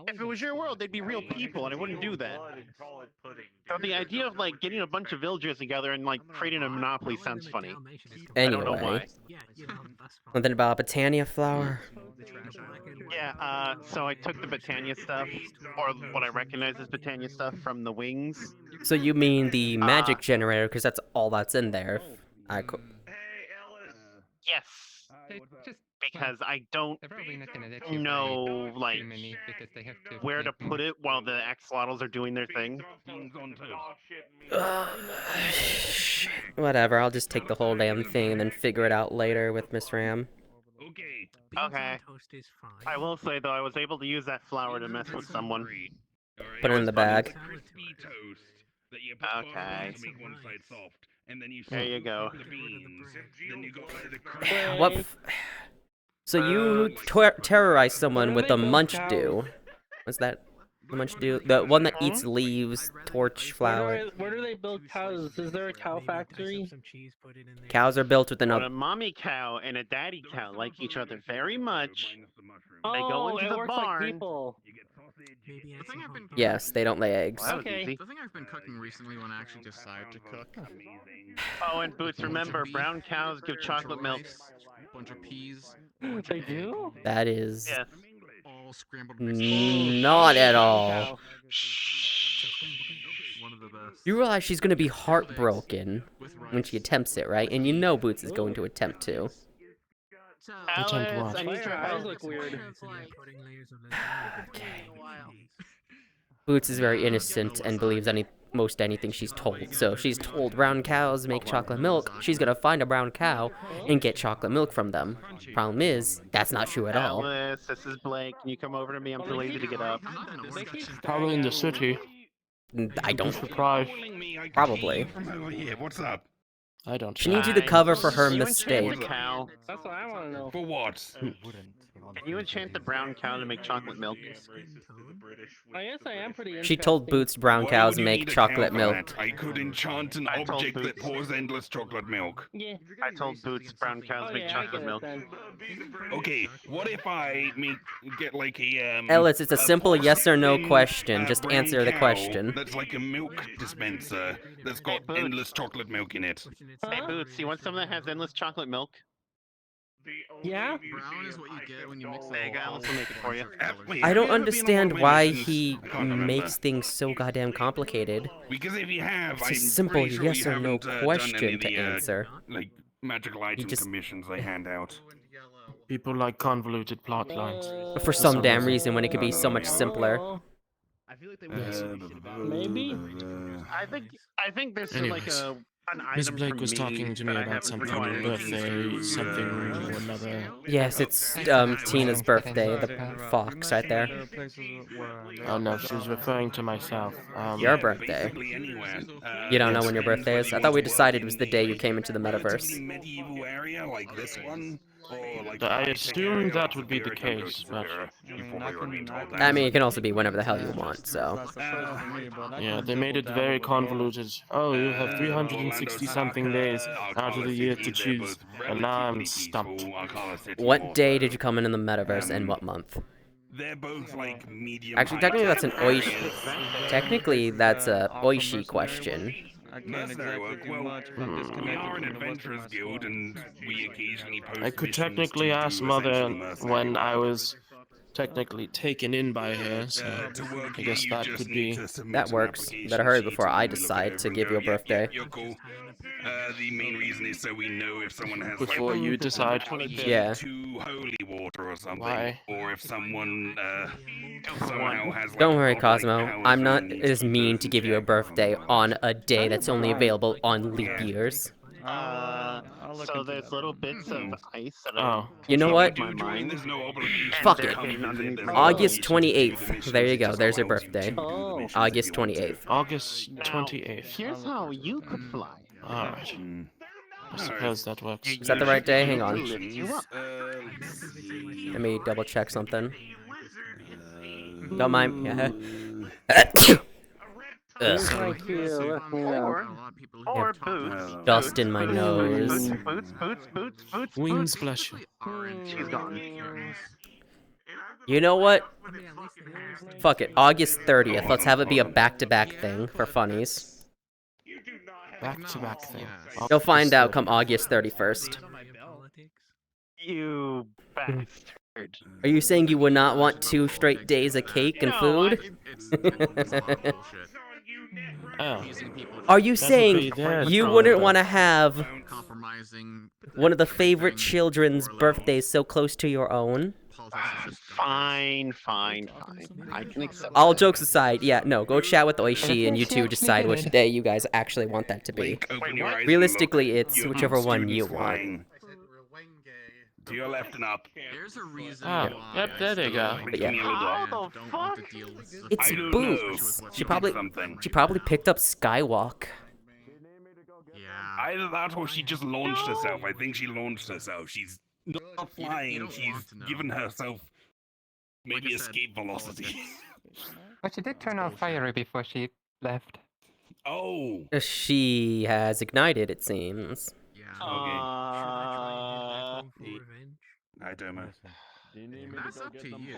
If it was your world, they'd be real people, and I wouldn't do that. So the idea of like getting a bunch of villagers together and like creating a monopoly sounds funny. I don't know Anyway. why. Something about a Botania flower? Yeah, so I took the Botania stuff, or what I recognize as Botania stuff, from the wings. So you mean the magic generator, because that's all that's in there. Yes. Because I don't know, like, where to put it while the axolotls are doing their thing. Whatever, I'll just take the whole damn thing and then figure it out later with Miss Ram. Okay. I will say, though, I was able to use that flour to mess with someone. Put it in the bag. Okay. There you go. What? So you terrorize someone with a munch dew. What's that? The munch dew? The one that eats leaves, torch flower. Where do they build cows? Is there a cow factory? Cows are built with When another. a mommy cow and a daddy cow like each other very much, they go Oh, into it the works like barn. people. Yes, they don't lay eggs. Well, that was Okay. easy. The thing I've been cooking recently when I actually decide to cook. Oh, and Boots, remember, brown cows give chocolate milk. Bunch of peas. They do? That is Yes. All scrambled not at all. One of the best. You realize she's gonna be heartbroken when she attempts it, right? And you know Boots is going to attempt to. Alice, what? I need your Your eyes help. look weird. Boots is very innocent and believes most anything she's told. So if she's told brown cows make chocolate milk, she's gonna find a brown cow and get chocolate milk from them. Problem is, that's not true at all. Alice, this is Blake. Can you come over to me? I'm too lazy to get up. Probably in the city. I don't. Surprise. Probably. From over here, what's up? I don't. She needs you to cover for her You and mistake. the cow. That's what I want to know. For what? Can you enchant the brown cow to make chocolate milk? I guess I am pretty She told interesting. Boots brown Why cows would you make need a chocolate cow for milk. that? I could enchant an I told object that Boots. pours endless chocolate milk. Yeah. I told Boots brown cows Oh make yeah, I get chocolate it milk. then. Okay, what if I get like a Ellis, it's a simple yes or no porcelain, question. Just brown answer the cow question. That's like a milk dispenser that's got Boots. endless chocolate milk in it. Hey Boots, you want something that has endless chocolate milk? Yeah? Brown is what you get when you mix There you go, Alice will make it for you. Wait, I have don't you ever been on understand one of why missions? he I can't remember. makes things so goddamn complicated. Because if you have, It's a I'm simple pretty sure yes you or no haven't, done any question of to the, answer. like magical item just- commissions they hand out. People like convoluted plot lines. For some damn reason. reason when it could be so much simpler. I feel like they Yes. Maybe? I think there's like Anyways, an Miss item Blake for was me talking to me that I about haven't something, required. birthday, something or another. Yes, it's Tina's birthday, the fox right there. Oh no, she was referring to myself. Your birthday. Basically anywhere. You don't know Yes. when your birthday is? I thought we decided it was the day you came into the Relatively metaverse. medieval area like this one, or like I high-tech assumed area that like would be the Severa. Don't go to case, but Severa. You've probably already been told that. I mean, it can also be whenever the hell you want, so. yeah, they made it very convoluted. Oh, you have 360 something days out of the year to choose, and now I'm stumped. What day did you come in the metaverse and what month? They're both like medium. Actually, technically that's an Oishi. Technically, that's a Oishi question. Mercenary work. Well, we are an adventurers guild, and we occasionally post. I could missions technically to ask do Mother essentially mercenary when work. I was technically taken in by her, so To work I here, guess you that just could need be. to submit That an works. application Better hurry sheet before and I we look it decide over to and give go, you a "Yep, yep, birthday." you're cool. The main reason is so we know if someone has Before like you decide. Yeah. to holy water or something, Why? or if someone somehow has. Like, Don't worry, godlike Cosmo. powers I'm not and as mean keepers to in give you a check or birthday something like on that. a day that's only available on leap years. So there's little bits of ice that Oh. are You know If what? you do join, there's no obligation Fuck to it. come in. Underneath There's my no August obligation to do the 28th. missions, There you it go. just There's your allows you birthday. to do the missions if August you want to. 28th. August Now, 28th. here's how you could fly. Alright. I suppose that works. Is that the right day? Hang on. Lift you up. Let me double check something. Don't mind. Yeah. Ugh. Thank you. Let me know. Or Boots. Dust in my nose. Boots. Wind splash. She's gone. You know what? Fuck it. August 30th. Let's have it be a back-to-back thing for funnies. Back-to-back thing. You'll find out come August 31st. You bastard. Are you saying you would not want 2 straight days of cake and No, food? Oh. Are you That would saying be their you problem, wouldn't though. want to have Compromising one of the favorite children's birthdays so close to your own? Fine. I can accept All that. jokes aside, yeah, no, go chat with Oishi and you two decide which day you guys actually want that to be. Open your eyes and Realistically, look. it's Your whichever one you student's want. flying. To your left and up. There's a reason Oh, why yep, there they go. But yeah. How the don't want to fuck? deal with the It's I don't Boots. know. She probably Something. picked up Skywalk. Yeah. Either that or she just launched herself. I think she launched herself. She's not flying. don't She's want to know. given herself maybe Like I said, escape velocity. But she did turn on fiery before she left. Oh. She has ignited, it seems. Yeah. I don't know. That's up to you.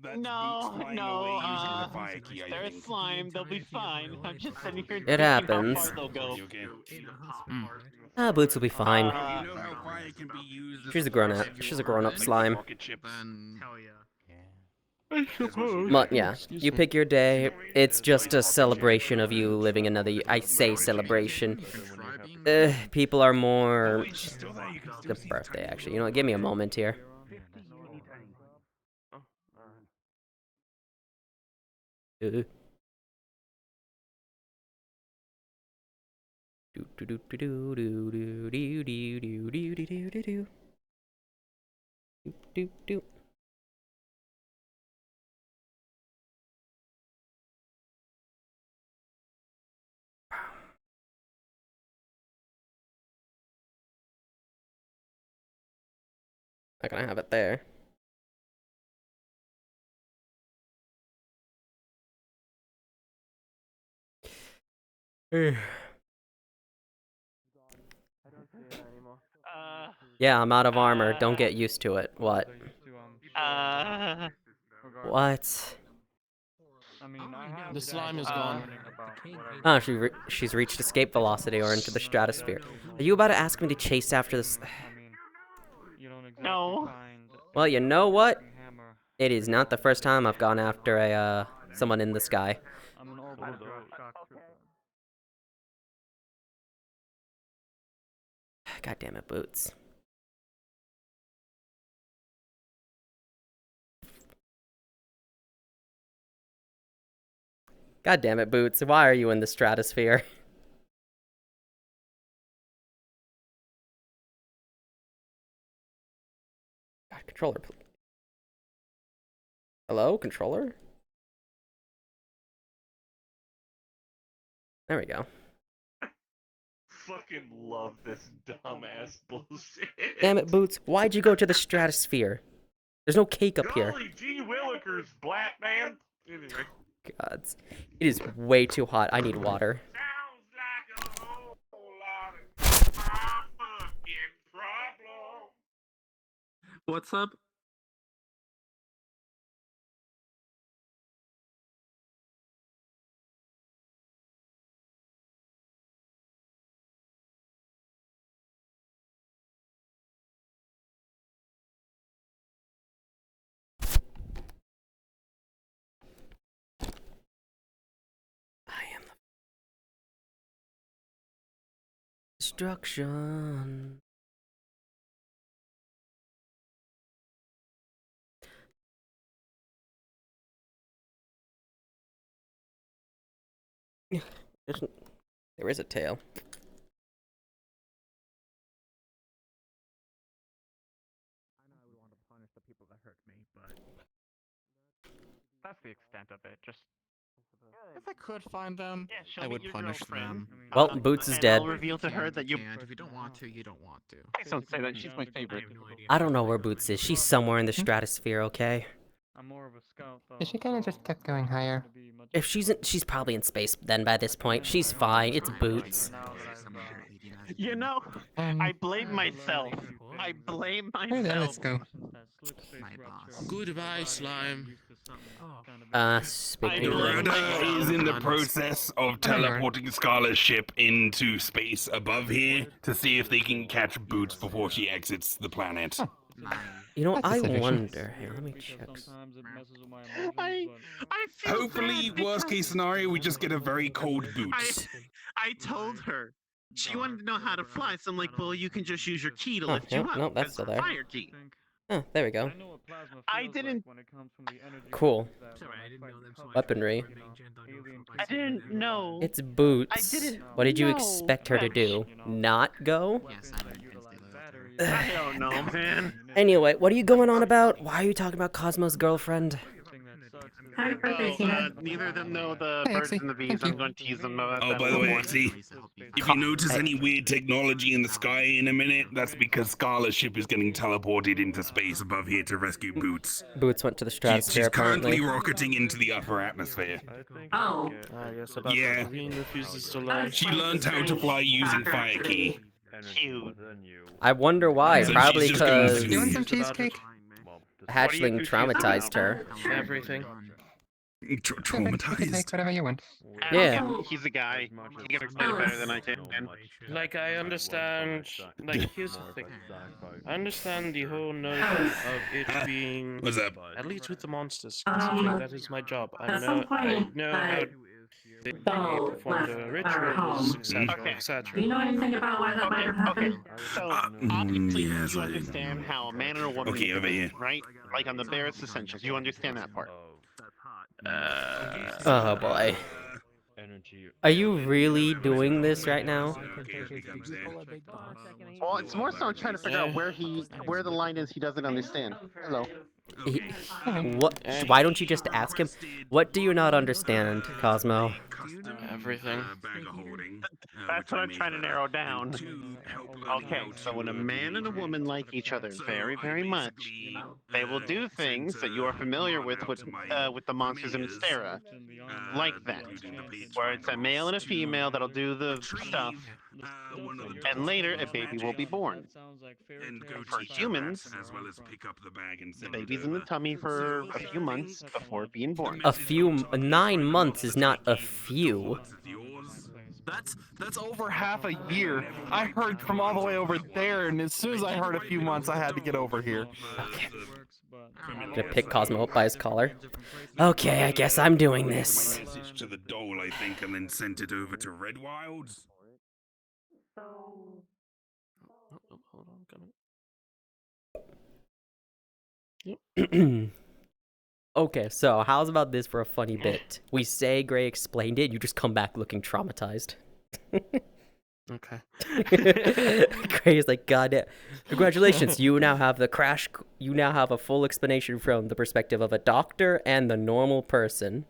That's No, Boots flying no, away using the fire key, I They're think. slime, they'll be fine. I'm just sitting here It thinking how happens. far they'll go. You okay? Boots will be fine. You know how fire can be used as She's a a grown-up. force She's a grown-up like slime. rocket ships? Then But yeah, you pick your day. It's just a celebration of you living another year. I say celebration. People are more... The birthday, actually. You know what? Give me a moment here. Do do do do do do do do do do do do do do do do. Not gonna have it there. Yeah, I'm out of armor. Don't get used to it. What? What? The slime is gone. Oh, she's reached escape velocity or into the stratosphere. Are you about to ask me to chase after this? No. Well, you know what? It is not the first time I've gone after a someone in the sky. God damn it, Boots. God damn it, Boots. Why are you in the stratosphere? God, controller, please. Hello, controller? There we go. Fucking love this dumbass bullshit. Damn it, Boots. Why'd you go to the stratosphere? There's no cake up here. Golly gee willikers, black man. Anyway. God, it is way too hot. I need water. Sounds like a whole lot of my fucking problem. What's up? I am the destruction. There is a tail. That's the extent of it. Just if I could find them, Yeah, I would punish them. Well, Boots is and dead. I'll reveal to her that you. If you don't want to, you don't want to. Please don't say that. She's my favorite. I don't know where Boots is. She's somewhere in the stratosphere, okay? I'm more of a scout, though. Yeah, she kind of just kept going higher. If she's probably in space then by this point. She's fine. It's Boots. You know, I blame myself. I blame Alright then, let's myself. go. My boss. Goodbye, slime. Speaking blame of... Greywarden is in the process of teleporting Scarlet's ship into space above here to see if they can catch Boots before she exits the planet. You know, That's a I suggestion. wonder... Here, let me check. Sometimes it messes with my emotions, I but feel Hopefully, bad worst case because scenario, we just get a very cold Boots. I told her. She wanted to know how to fly, so I'm like, well, you can just use your key to Oh, lift you nope, up. nope, that's It's still a there. fire key. Oh, there we go. I know what plasma I feels didn't- like when it comes from the energy Cool. that Sorry, I didn't know them so much. Weaponry. I didn't know. It's Boots. I didn't What did you know. expect her to do? Not go? Yes, I'm convinced they I don't know, man. Anyway, what are you going on about? Why are you talking about Cosmo's girlfriend? Neither of them know the Hi, birds Exy. and the bees. Thank I'm you. going to tease them Oh, about that by a the little way, more. Exy, if you notice any weird technology in the sky in a minute, that's because Scarlet's ship is getting teleported into space above here to rescue Boots. Boots went to the She's stratosphere, currently apparently. rocketing into the upper atmosphere. Ah, yes, about Yeah. the queen refuses to learn. She learned how to fly using fire key. Cute. I I why. So Probably she's just gonna because do- You want some About it. cheesecake? hatchling confused traumatized about? her. Everything. Perfect. You can Traumatized. take whatever you want. Yeah. He's a guy. He can explain it better than I can. Like, I understand. Like, here's the thing. I understand the whole notion of it being. What's up? At least with the monsters. 'cause, like, that is my job. I know how they perform the rituals, etc., Okay. etc. know anything about why that might have Okay. So obviously yes, you I do. understand how a man and a woman Okay, need to over be, here. right? Like on the barest essentials. You understand that part. Oh boy. Are you really doing this right now? Well, it's more so I'm trying to figure out Yeah. where the line is he doesn't understand. Hello. What? Why don't you just ask him? What do you not understand, Cosmo? Everything. Bag of hoarding. That's what I'm trying to narrow down. Okay, so when a man and a woman like each other very, very much, they will do things that you are familiar with the monsters in Mystera, like that, where it's a male and a female that'll do the stuff, and later a baby will be born. And go For teach the humans, rats as well as pick up the bag and the send baby's it in the over. tummy for a few months before being born. A few, 9 months is not a few. That's over half a year. I heard from all the way over there, and as soon as I heard a few months, I had to get over here. Okay. Gonna pick Cosmo up by his collar. Okay, I guess I'm doing this. Message to the doll, I think, and then sent it over to Red Wilds. Oh, hold on, coming. Okay, so how's about this for a funny bit? We say Gray explained it, you just come back looking traumatized. Okay. Gray's like, God damn. Congratulations, you now have you now have a full explanation from the perspective of a doctor and the normal person.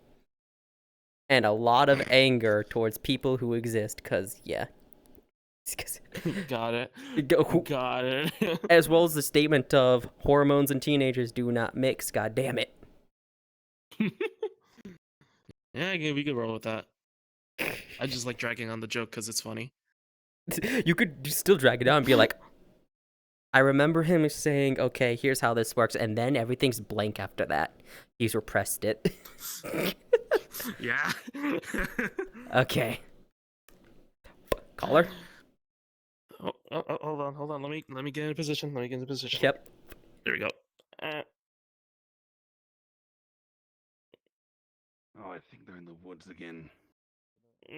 And a lot of anger towards people who exist, cause yeah. Got it. Got it. As well as the statement of hormones and teenagers do not mix, god damn it. Yeah, we could roll with that. I just like dragging on the joke because it's funny. You could still drag it out and be like, I remember him saying, okay, here's how this works, and then everything's blank after that. He's repressed it. Yeah. Okay. Caller? Oh, hold on. Let me get in position. Yep. There we go. Oh, I think they're in the woods again. The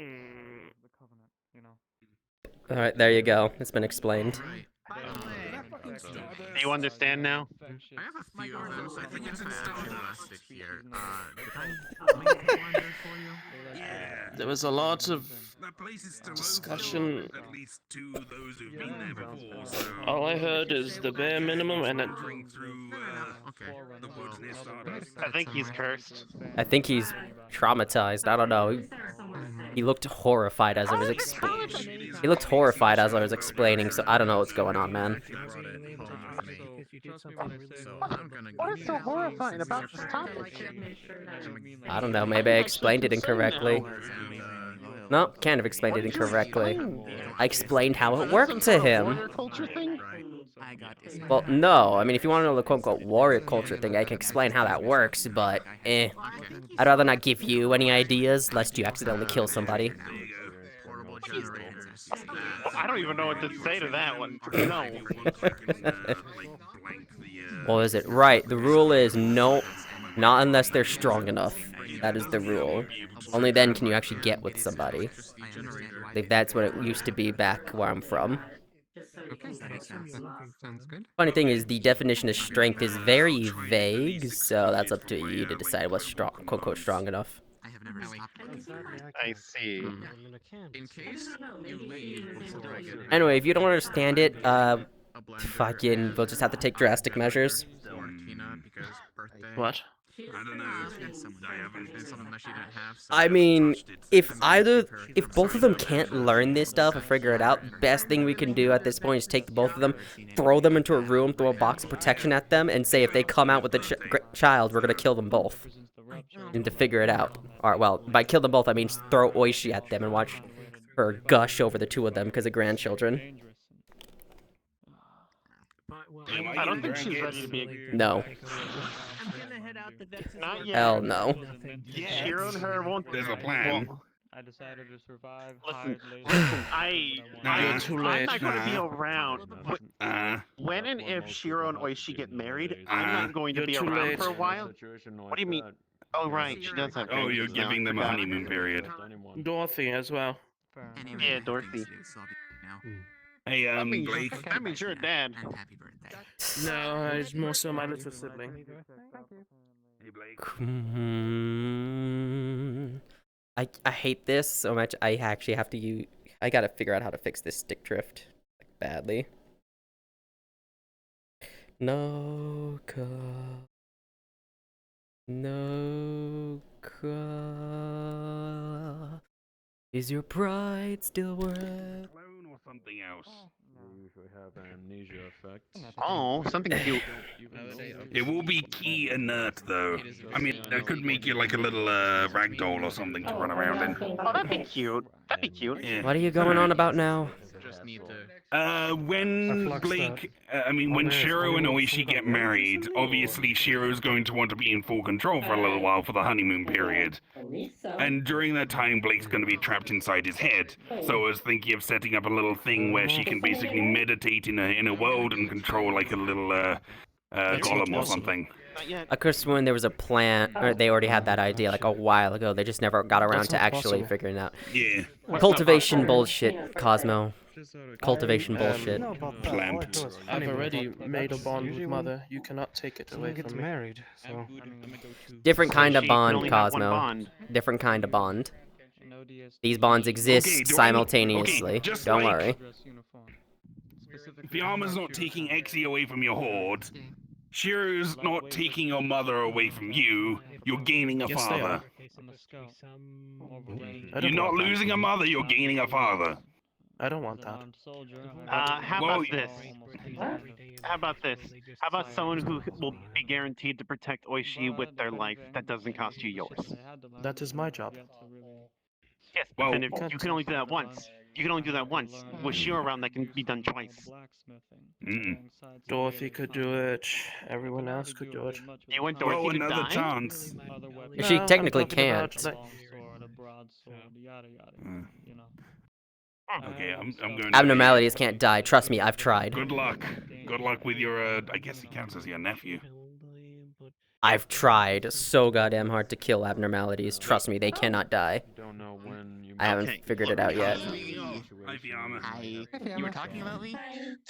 covenant, you know. Alright, there you go. It's been explained. Do you understand now? I have a few of them, so I think it's still here. There was a lot of That place is still discussion. open, at least to those who've been there before. So All I heard is the bare minimum, and then through the woods near Stardust. I think he's cursed. I think he's traumatized. I don't know. He looked horrified as I was He looked horrified as I was explaining, so I don't know what's going on, man. What is so horrifying about this topic? I don't know, maybe I explained it incorrectly. No, can't have explained it incorrectly. I explained how it worked to him. Culture thing? Well, no, I mean, if you want to know the quote-unquote warrior culture thing, I can explain how that works, but, I'd rather not give you any ideas, lest you accidentally kill somebody. I don't even know what to say to that one. No. What is it? Right, the rule is no, not unless they're strong enough. That is the rule. Only then can you actually get with somebody. Like, that's what it used to be back where I'm from. Sounds good. Funny thing is, the definition of strength is very vague, so that's up to you to decide what's strong, quote-unquote, strong enough. I see. In case you leave, Anyway, if you don't understand it, fucking, we'll just have to take drastic measures. What? I don't know. I mean, if both of them can't learn this stuff or figure it out, best thing we can do at this point is take both of them, throw them into a room, throw a box of protection at them, and say if they come out with a child, we're gonna kill them both. And to figure it out. Alright, well, by kill them both, I mean throw Oishi at them and watch her gush over the two of them because of grandchildren. I don't think she's ready to be a... No. Not yet. Hell no. Shiro and her won't... There's a plan. I decided to survive. Listen, I'm too not late. going to be around. When and if Shiro and Oishi get married, I'm not going to be You're too around late. for a while. What do you mean? Oh, right, she does have Oh, you're grandkids now. giving them a honeymoon period. Dorothy as well. Yeah, Dorothy. Hey, Blake. That means you're a dad. No, it's more so my little sibling. Hey, Blake. I hate this so much. I actually have to I gotta figure out how to fix this stick drift badly. No, No. Is your pride still worth? Clone or something else? You usually have an amnesia effect. Oh, something cute. It will be key inert though. I mean, that could make you like a little ragdoll or something to run around in. Oh, that'd be cute. That'd be cute. Yeah. What are you going on about now? When Blake, when Shiro and Oishi get married, obviously Shiro's going to want to be in full control for a little while for the honeymoon period. And during that time, Blake's going to be trapped inside his head. So I was thinking of setting up a little thing where she can basically meditate in a world and control like a little golem or something. I could have sworn there was a plan, or they already had that idea like a while ago. They just never got around to actually figuring it out. Yeah. Cultivation bullshit, Cosmo. Cultivation bullshit. Clamped. I've already made a bond with Mother. You cannot take it away from me. married, so... Different kind of She can bond, only have one Cosmo. bond. Different kind of bond. These bonds exist simultaneously. just Don't like- worry. Fiamma's not taking Exie away from your horde. Shiro's not taking your mother away from you. You're gaining a Yes, they father. I don't You're not want that. losing a mother, you're gaining a father. I don't want that. How Well, about this? How about this? How about someone who will be guaranteed to protect Oishi with their life that doesn't cost you yours? That is my job. Yes, but Well, then if you can only do that once. You can only do that once. With Shiro around, that can be done twice. Dorothy could do it. Everyone else could do it. You want Well, Dorothy to another die? chance. She No, technically I'm talking about, can't. like- Okay, I'm going to... Abnormalities can't die. Trust me, I've tried. Good luck. Good luck with your, I guess he counts as your nephew. I've tried so goddamn hard to kill abnormalities. Trust me, they cannot die. Don't know when you I haven't figured it out yet. Hi, Fiamma. Hi. You were talking about me?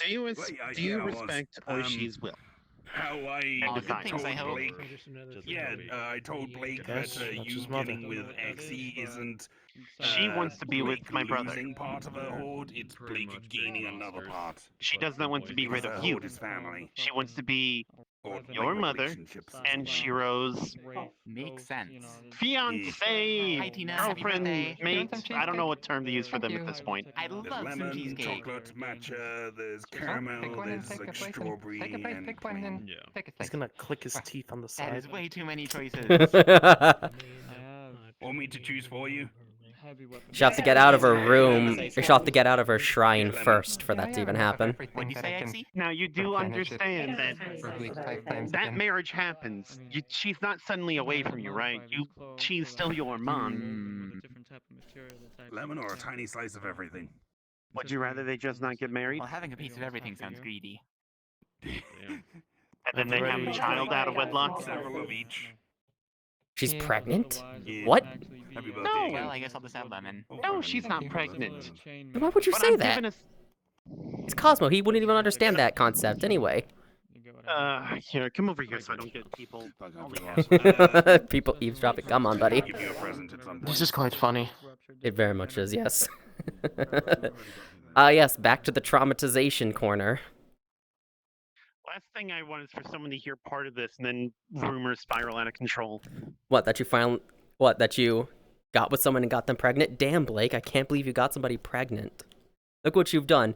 Do you, do you respect Oishi's will? How I All good things, I told hope. Blake... Yeah, I told Blake Yes, that that's you his mother. getting with Exie isn't... She wants to be with Blake my brother. losing part of her horde, it's Blake gaining another part. She does not want to be rid Because of her you. horde is family. She wants to be Or your like mother relationships. and Shiro's Makes sense. fiance, Hi, Tina. Happy girlfriend, birthday. mate. You want some I don't know cheesecake? what term to use for them Thank at you. this point. I There's love some lemon, cheesecake. chocolate, matcha, there's Take caramel, one and there's take a like place and strawberry take a place, and take one plain. and take a He's slice. gonna click his teeth on the That side. is way too many choices. Want me to choose for you? She'll have to get out of her room. Or she'll have to get out of her shrine first for that to even happen. What'd you say, Exie? Now you do Replenish it understand that for at least 5 times that again. marriage happens. She's not suddenly away from you, right? She's still your mom. Lemon or a tiny slice of everything? Would you rather they just not get married Well, having a piece of everything sounds greedy. and then they have a child out of wedlock? Several of each. She's pregnant? Yeah. What? Happy birthday No. again. Well, I guess I'll just add lemon. No, she's not pregnant. Then why would you But say I'm that? giving It's Cosmo. He wouldn't even understand that concept anyway. Here, come over here so I don't get people. People eavesdropping. Come on, buddy. Give you a present at some point. This is quite funny. It very much is, yes. Yes, back to the traumatization corner. Last thing I want is for someone to hear part of this and then rumors spiral out of control. What, that you got with someone and got them pregnant? Damn, Blake, I can't believe you got somebody pregnant. Look what you've done.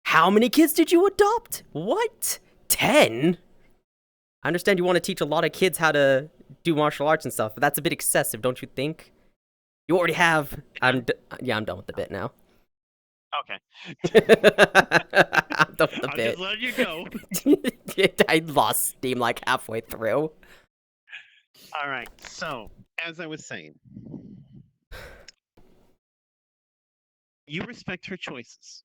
How many kids did you adopt? What? 10? I understand you want to teach a lot of kids how to do martial arts and stuff, but that's a bit excessive, don't you think? You already have... I'm done with the bit now. Okay. I'm done with the I'll bit. just let you go. I lost steam like halfway through. All right. So, as I was saying, you respect her choices.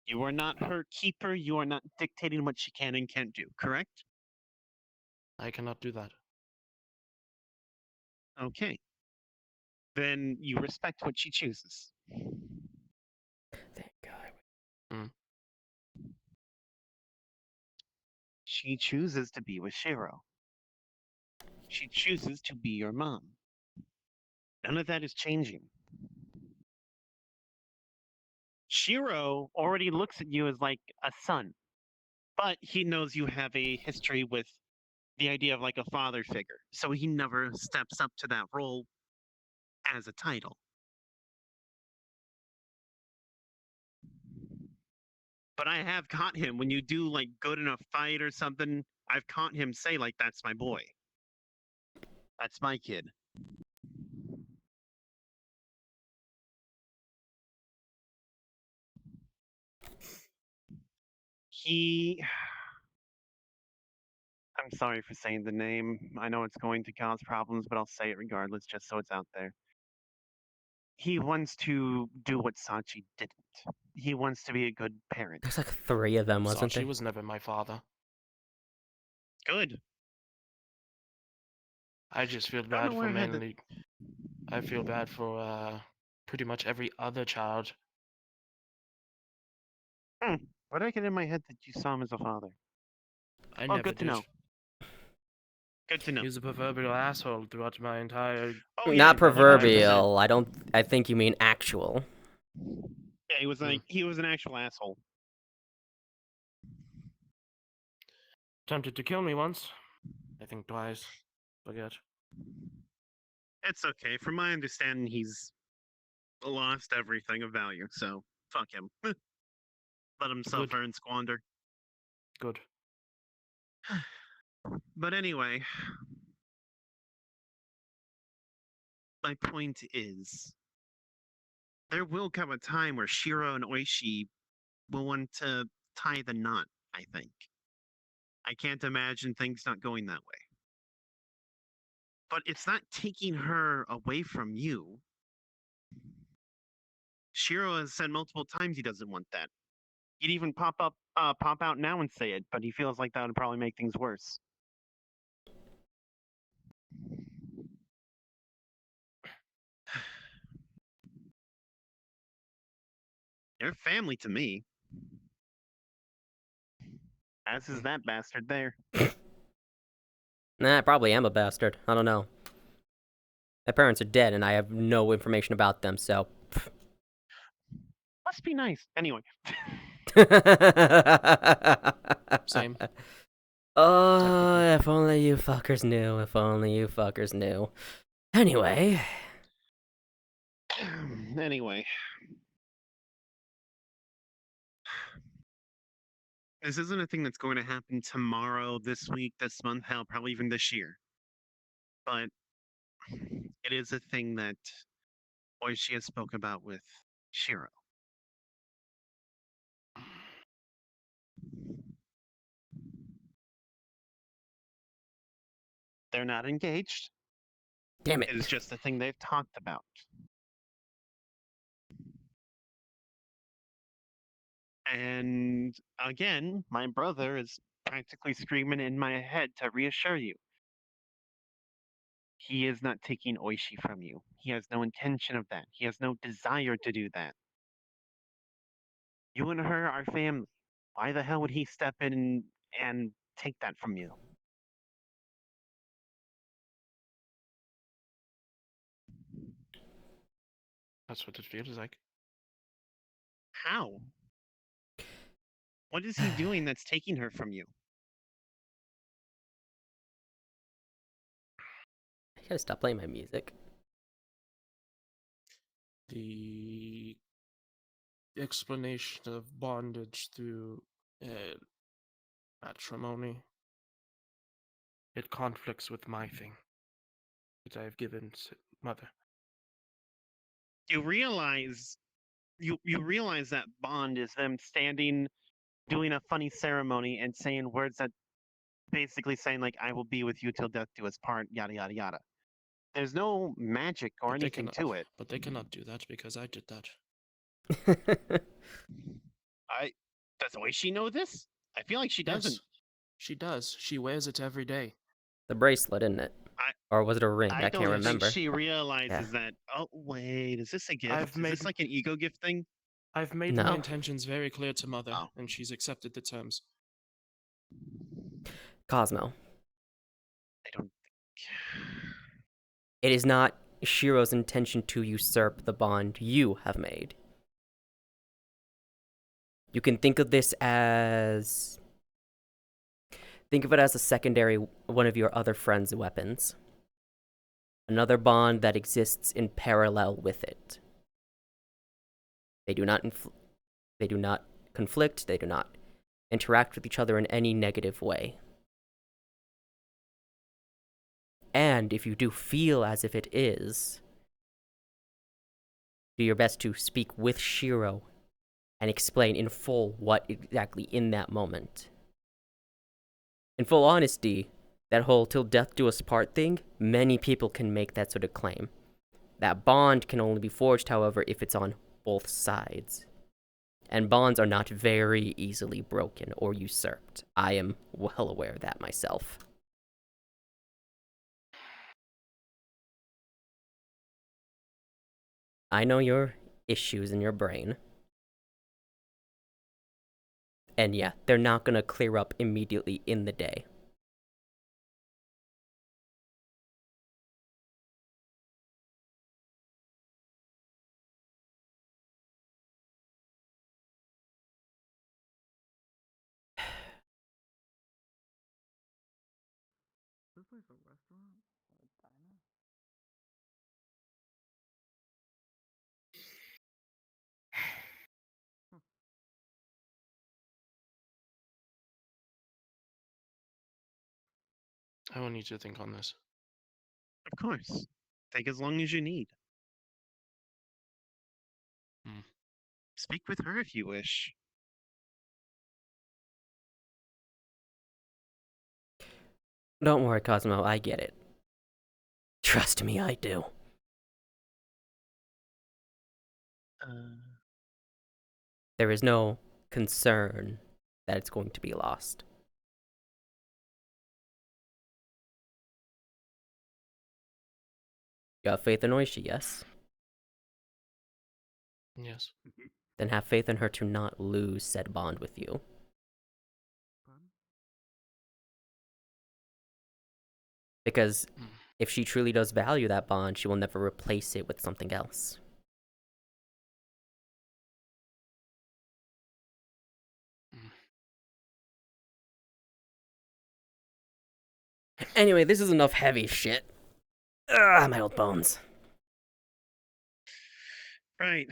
You are not her keeper. You are not dictating what she can and can't do, correct? I cannot do that. Okay. Then you respect what she chooses. Thank God. She chooses to be with Shiro. She chooses to be your mom. None of that is changing. Shiro already looks at you as like a son, but he knows you have a history with the idea of like a father figure. So he never steps up to that role as a title. But I have caught him when you do like good in a fight or something. I've caught him say like, "That's my boy. That's my kid." I'm sorry for saying the name. I know it's going to cause problems, but I'll say it regardless, just so it's out there. He wants to do what Sachi didn't. He wants to be a good parent. There's like 3 of them, wasn't Sachi there? was never my father. Good. I just feel don't bad know for where I had the- mainly. I feel bad for pretty much every other child. Why did I get in my head that you saw him as a father? I Oh, never good to did. know. Good to know. He was a proverbial asshole throughout my entire. Oh, yeah, Not 100%. proverbial. I think you mean actual. Yeah, he was like he was an actual asshole. Attempted to kill me once. I think twice. Forget. It's okay. From my understanding, he's lost everything of value. So fuck him. Let him suffer and squander. Good. But anyway, my point is, there will come a time where Shiro and Oishi will want to tie the knot, I think. I can't imagine things not going that way. But it's not taking her away from you. Shiro has said multiple times he doesn't want that. He'd even pop out now and say it, but he feels like that would probably make things worse. They're family to me. As is that bastard there. Nah, I probably am a bastard. I don't know. My parents are dead, and I have no information about them, so. Must be nice. Anyway. Same. Oh, if only you fuckers knew. If only you fuckers knew. Anyway. Anyway. This isn't a thing that's going to happen tomorrow, this week, this month, hell, probably even this year. But it is a thing that Oishi has spoke about with Shiro. They're not engaged. Damn it. It is just a thing they've talked about. And again, my brother is practically screaming in my head to reassure you. He is not taking Oishi from you. He has no intention of that. He has no desire to do that. You and her are family. Why the hell would he step in and take that from you? That's what it feels like. How? What is he doing that's taking her from you? I gotta stop playing my music. The explanation of bondage through matrimony. It conflicts with my thing that I have given mother. You realize that bond is them standing, doing a funny ceremony and saying words that basically saying like I will be with you till death do us part, yada yada yada. There's no magic or anything to it. But they cannot do that because I did that. Does Oishi know this? I feel like she doesn't. Yes, she does. She wears it every day. The bracelet, isn't it? Or was it a ring? I can't remember. I don't think she realizes that. Oh wait, is this a gift? Is this like an ego gift thing? I've made my intentions very clear to mother, and she's accepted the terms. Cosmo. I don't think. It is not Shiro's intention to usurp the bond you have made. You can think of this as Think of it as a secondary one of your other friend's weapons. Another bond that exists in parallel with it. They do not conflict, they do not interact with each other in any negative way. And if you do feel as if it is, do your best to speak with Shiro and explain in full what exactly in that moment. In full honesty, that whole till death do us part thing, many people can make that sort of claim. That bond can only be forged, however, if it's on both sides. And bonds are not very easily broken or usurped. I am well aware of that myself. I know your issues in your brain. And yeah, they're not gonna clear up immediately in the day. This place a restaurant? A diner? I will need to think on this. Of course. Take as long as you need. Speak with her if you wish. Don't worry, Cosmo, I get it. Trust me, I do. There is no concern that it's going to be lost. You have faith in Oishi, yes? Yes. Then have faith in her to not lose said bond with you. Because if she truly does value that bond, she will never replace it with something else. Anyway, this is enough heavy shit. Ugh, my old bones. Right.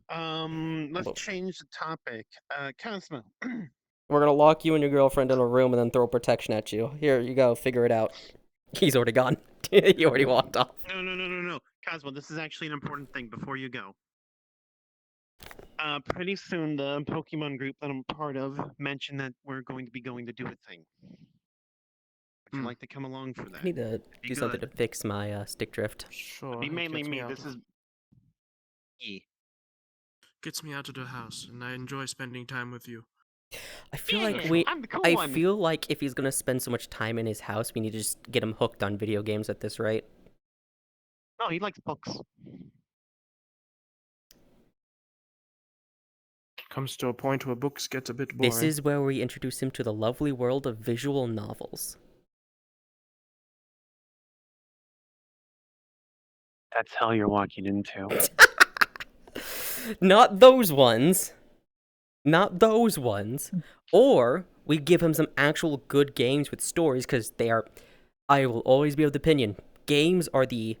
Let's change the topic. Cosmo. We're gonna lock you and your girlfriend in a room and then throw protection at you. Here, you go, figure it out. He's already gone. He already walked off. No. Cosmo, this is actually an important thing before you go. Pretty soon, the Pokemon group that I'm part of mentioned that we're going to be going to do a thing. Would you like to come along for that? I need to do something to fix my stick drift. Sure. Be mainly me. This is Gets me out of the house, and I enjoy spending time with you. I feel like I'm the cool I one. feel like if he's gonna spend so much time in his house, we need to just get him hooked on video games at this rate. No, he likes books. Comes to a point where books get a bit boring. This is where we introduce him to the lovely world of visual novels. That's hell you're walking into. Not those ones. Not those ones. Or we give him some actual good games with stories, because they are... I will always be of the opinion, games are the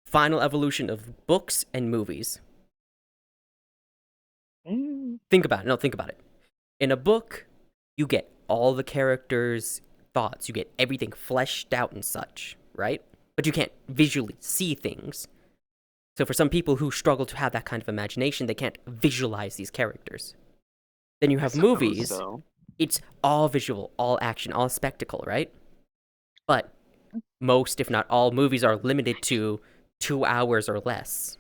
final evolution of books and movies. Think about it. No, think about it. In a book, you get all the characters' thoughts. You get everything fleshed out and such, right? But you can't visually see things. So for some people who struggle to have that kind of imagination, they can't visualize these characters. Then you have movies. It's all visual, all action, all spectacle, right? But most, if not all, movies are limited to 2 hours or less.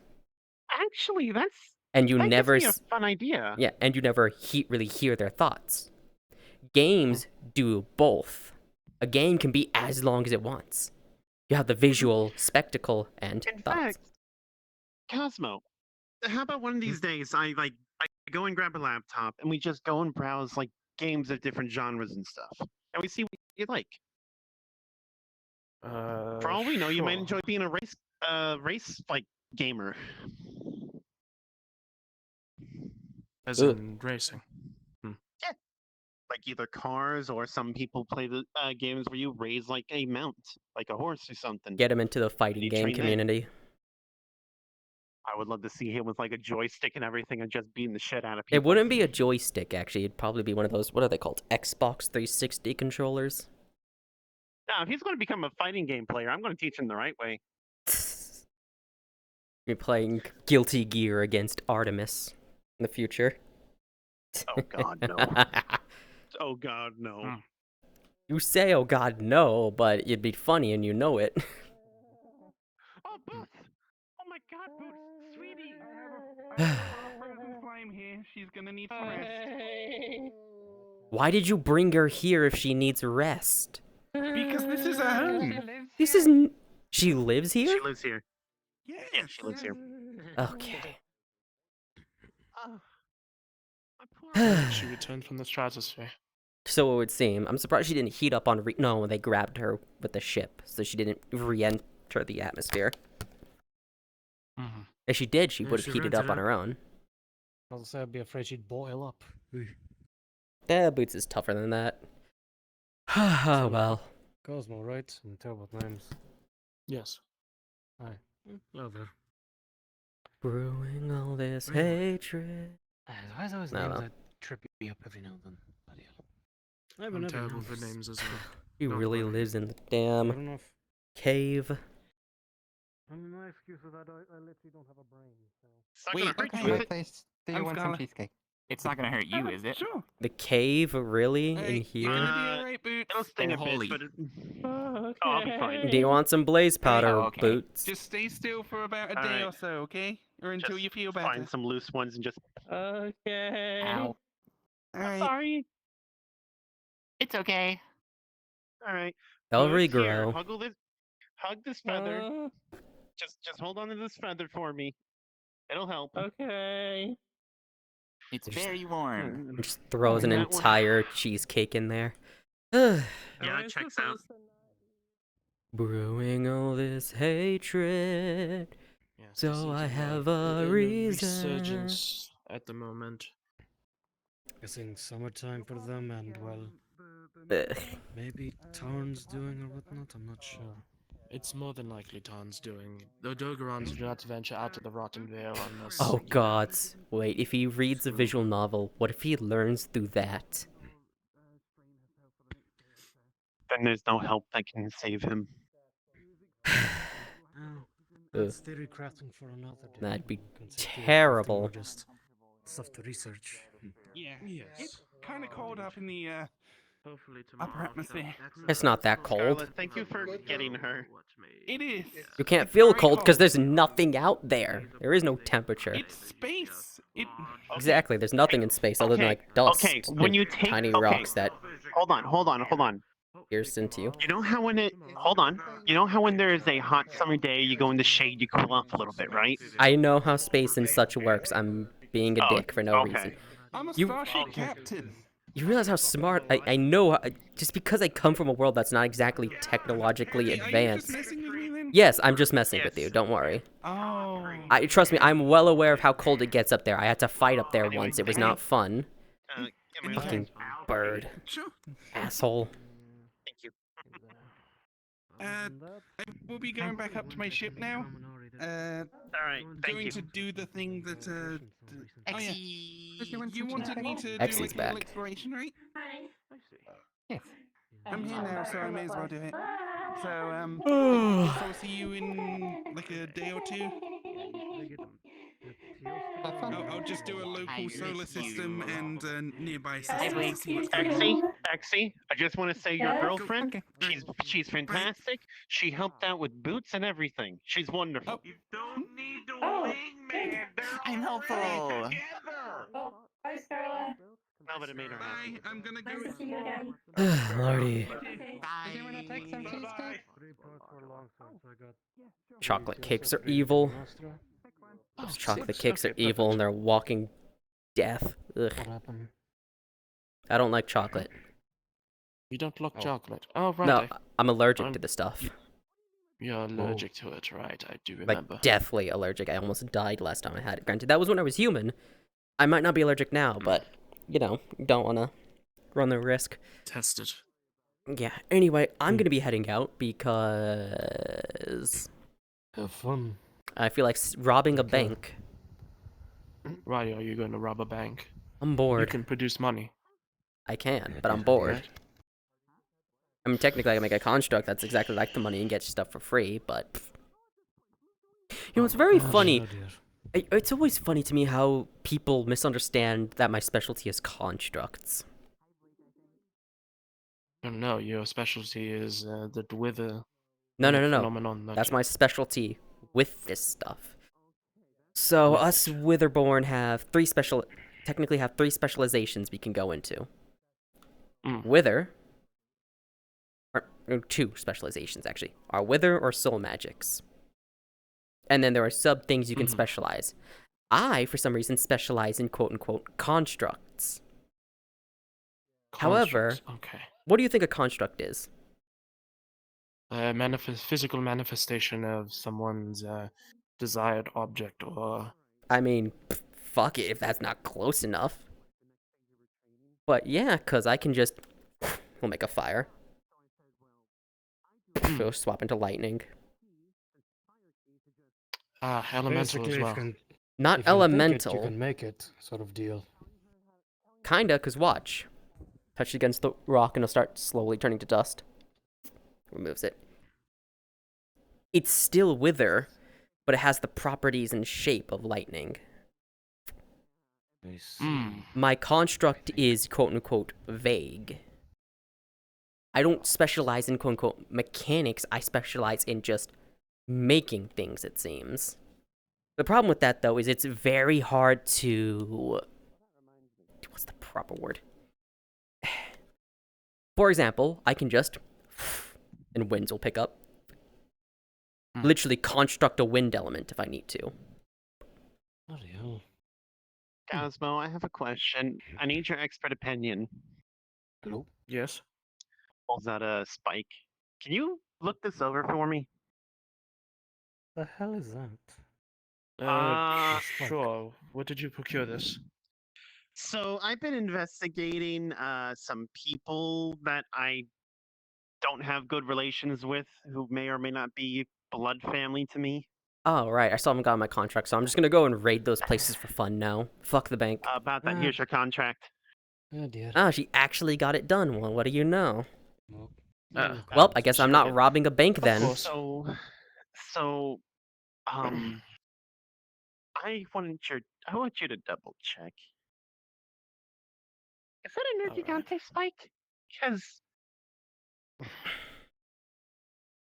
Actually, that never gives me a fun idea. Yeah, and you never really hear their thoughts. Games do both. A game can be as long as it wants. You have the visual spectacle and In thoughts. fact, Cosmo, how about one of these days I go and grab a laptop and we just go and browse like games of different genres and stuff, and we see what you like. For all we know, you might enjoy being a race like gamer. As in racing. Yeah, like either cars or some people play the games where you raise like a mount, like a horse or something. Get him into the fighting You game train that. community. I would love to see him with like a joystick and everything and just beating the shit out of It people. wouldn't be a joystick, actually. It'd probably be one of those, what are they called? Xbox 360 controllers? Now, if he's going to become a fighting game player, I'm going to teach him the right way. You're playing Guilty Gear against Artemis in the future. Oh God, no. Oh God, no. You say, oh God, no, but it'd be funny and you know it. Oh, Booth! Oh my God, Booth! Sweetie! I have a frozen slime here. She's gonna need some rest. Why did you bring her here if she needs rest? Because this is her home. This is... She lives here? She lives here. Yes. Yeah, she lives here. Okay. She returned from the stratosphere. So it would seem. I'm surprised she didn't heat up on... No, when they grabbed her with the ship, so she didn't re-enter the atmosphere. Mhm. If she did, she Yeah, would have she heated rented up on it. her own. I'll say I'd be afraid she'd boil up. Boots is tougher than that. Oh, well. Cosmo, right? And terrible names. Yes. Aye. Over. Brewing all this Really? hatred. Why is those No, names no. that trip me up every now and then? Bloody hell. I haven't I'm ever terrible known for this. names as well. He Not really worry. lives in the I damn don't know if... cave. I mean, my excuse is that I literally don't have a brain, so... It's not Wait, gonna hurt okay. you. What place do you I'm want some Scarlet. cheesecake? It's not gonna hurt you, is it? Sure. The cave, really? Hey, In you're here? gonna be alright, Boots. It'll sting Or a bit, holy. but Okay. Oh, I'll be fine. Do you want some blaze powder, Oh, okay. Boots? Just stay still for about a day Alright. or so, okay? Or until Just you feel better. find some loose ones and just. Okay. Ow. Alright. Sorry. It's okay. All right. They'll Boots, here, regrow. hug this feather. Just hold on to this feather for me. It'll help. Okay. It's very warm. Just throws an That one. entire cheesecake in there. Yeah, Am I it checks out. supposed to Brewing all this hatred. Yes, So they seem I to have in a reason. resurgence at the moment. Guessing summertime for them, and well, Ugh. maybe Tarn's doing or whatnot, I'm not sure. It's more than likely Tarn's doing. The Dogorons do not venture out of the Rotten Vale unless... Oh god. Wait, if he reads a visual novel, what if he learns through that? Then there's no help that can save him. Oh, Ugh. that's theory crafting for another day. That'd be We can say theory crafting terrible. or just stuff to research. Yeah. Yes. It's kind of cold up in the Hopefully upper atmosphere. It's not that cold. Scarlet, thank you for getting her. It is. You can't It's feel very cold because there's nothing out there. There is no temperature. It's space. It. Exactly, there's nothing in space other than like dust. Okay, when and you take tiny okay, rocks that Hold on. pierce into you. You know how when it hold on. You know how when there is a hot summer day, you go in the shade, you cool off a little bit, right? I know how space and such works. I'm being a dick for no okay. reason. I'm a You- starship captain. You realize how smart I know just because I come from a world that's not exactly technologically Are you just advanced. messing with me then? Yes, I'm just messing with you. Don't worry. Oh. Trust me, I'm well aware of how cold it gets up there. I had to fight up there once. It was not fun. Fucking bird. Sure. Asshole. Thank you. I will be going back up to my ship now. All right, thank Going you. to do the thing that oh yeah. You wanted me to do Xy's like a back. little exploration, right? Yes. I'm here now, so I may as well do it. So I'll see you in like a day or two. I'll just do a local solar system and nearby systems to see what's going on. Exy, I just want to say your girlfriend, she's fantastic. She helped out with Boots and everything. She's wonderful. You don't need to wingman. I'm helpful. Oh, bye, Scarlet. No, but it made her happy. Bye. I'm gonna go. Nice to see you again. Lordy. Did you want to take some cheesecake? Chocolate cakes are evil. Those chocolate cakes are evil and they're walking death. Ugh. What happened? I don't like chocolate. You don't like chocolate. Oh, right. No, I'm allergic to the stuff. You're allergic to it, right? I do remember. Like, deathly allergic. I almost died last time I had it. Granted, that was when I was human. I might not be allergic now, but, you know, you don't want to run the risk. Test it. Yeah. Anyway, I'm gonna be heading out because Have fun. I feel like robbing a bank. Why are you going to rob a bank? I'm You bored. can produce money. I can, but I'm bored. I mean, technically, I can make a construct that's exactly like the money and get stuff for free, but... You know, it's very funny. It's always funny to me how people misunderstand that my specialty is constructs. No, your specialty is the wither No. phenomenon. That's my specialty with this stuff. So us Witherborn have technically have three specializations we can go into. Wither, or two specializations actually, are Wither or Soul Magics. And then there are sub things you can specialize. I, for some reason, specialize in quote-unquote constructs. However, what do you think a construct is? A physical manifestation of someone's desired object, or... I mean, fuck it if that's not close enough. But yeah, because I can just... We'll make a fire. We'll swap into lightning. Elemental as well. Not elemental. You can make it, sort of deal. Kinda, because watch. Touch it against the rock and it'll start slowly turning to dust. Removes it. It's still Wither, but it has the properties and shape of lightning. My construct is quote-unquote vague. I don't specialize in quote-unquote mechanics, I specialize in just making things, it seems. The problem with that, though, is it's very hard to... What's the proper word? For example, I can just... And winds will pick up. Literally construct a wind element if I need to. Bloody hell. Cosmo, I have a question. I need your expert opinion. Hello? Yes? Pulls out a spike. Can you look this over for me? The hell is that? Sure. What did you procure this? So I've been investigating some people that I don't have good relations with, who may or may not be blood family to me. Oh, right. I still haven't gotten my contract, so I'm just gonna go and raid those places for fun now. Fuck the bank. About that, here's your contract. Oh dear. Ah, she actually got it done. Well, what do you know? Well, Well, I guess I'm not robbing a bank then. So, I want you to double check. Is that a Nergigante spike? Because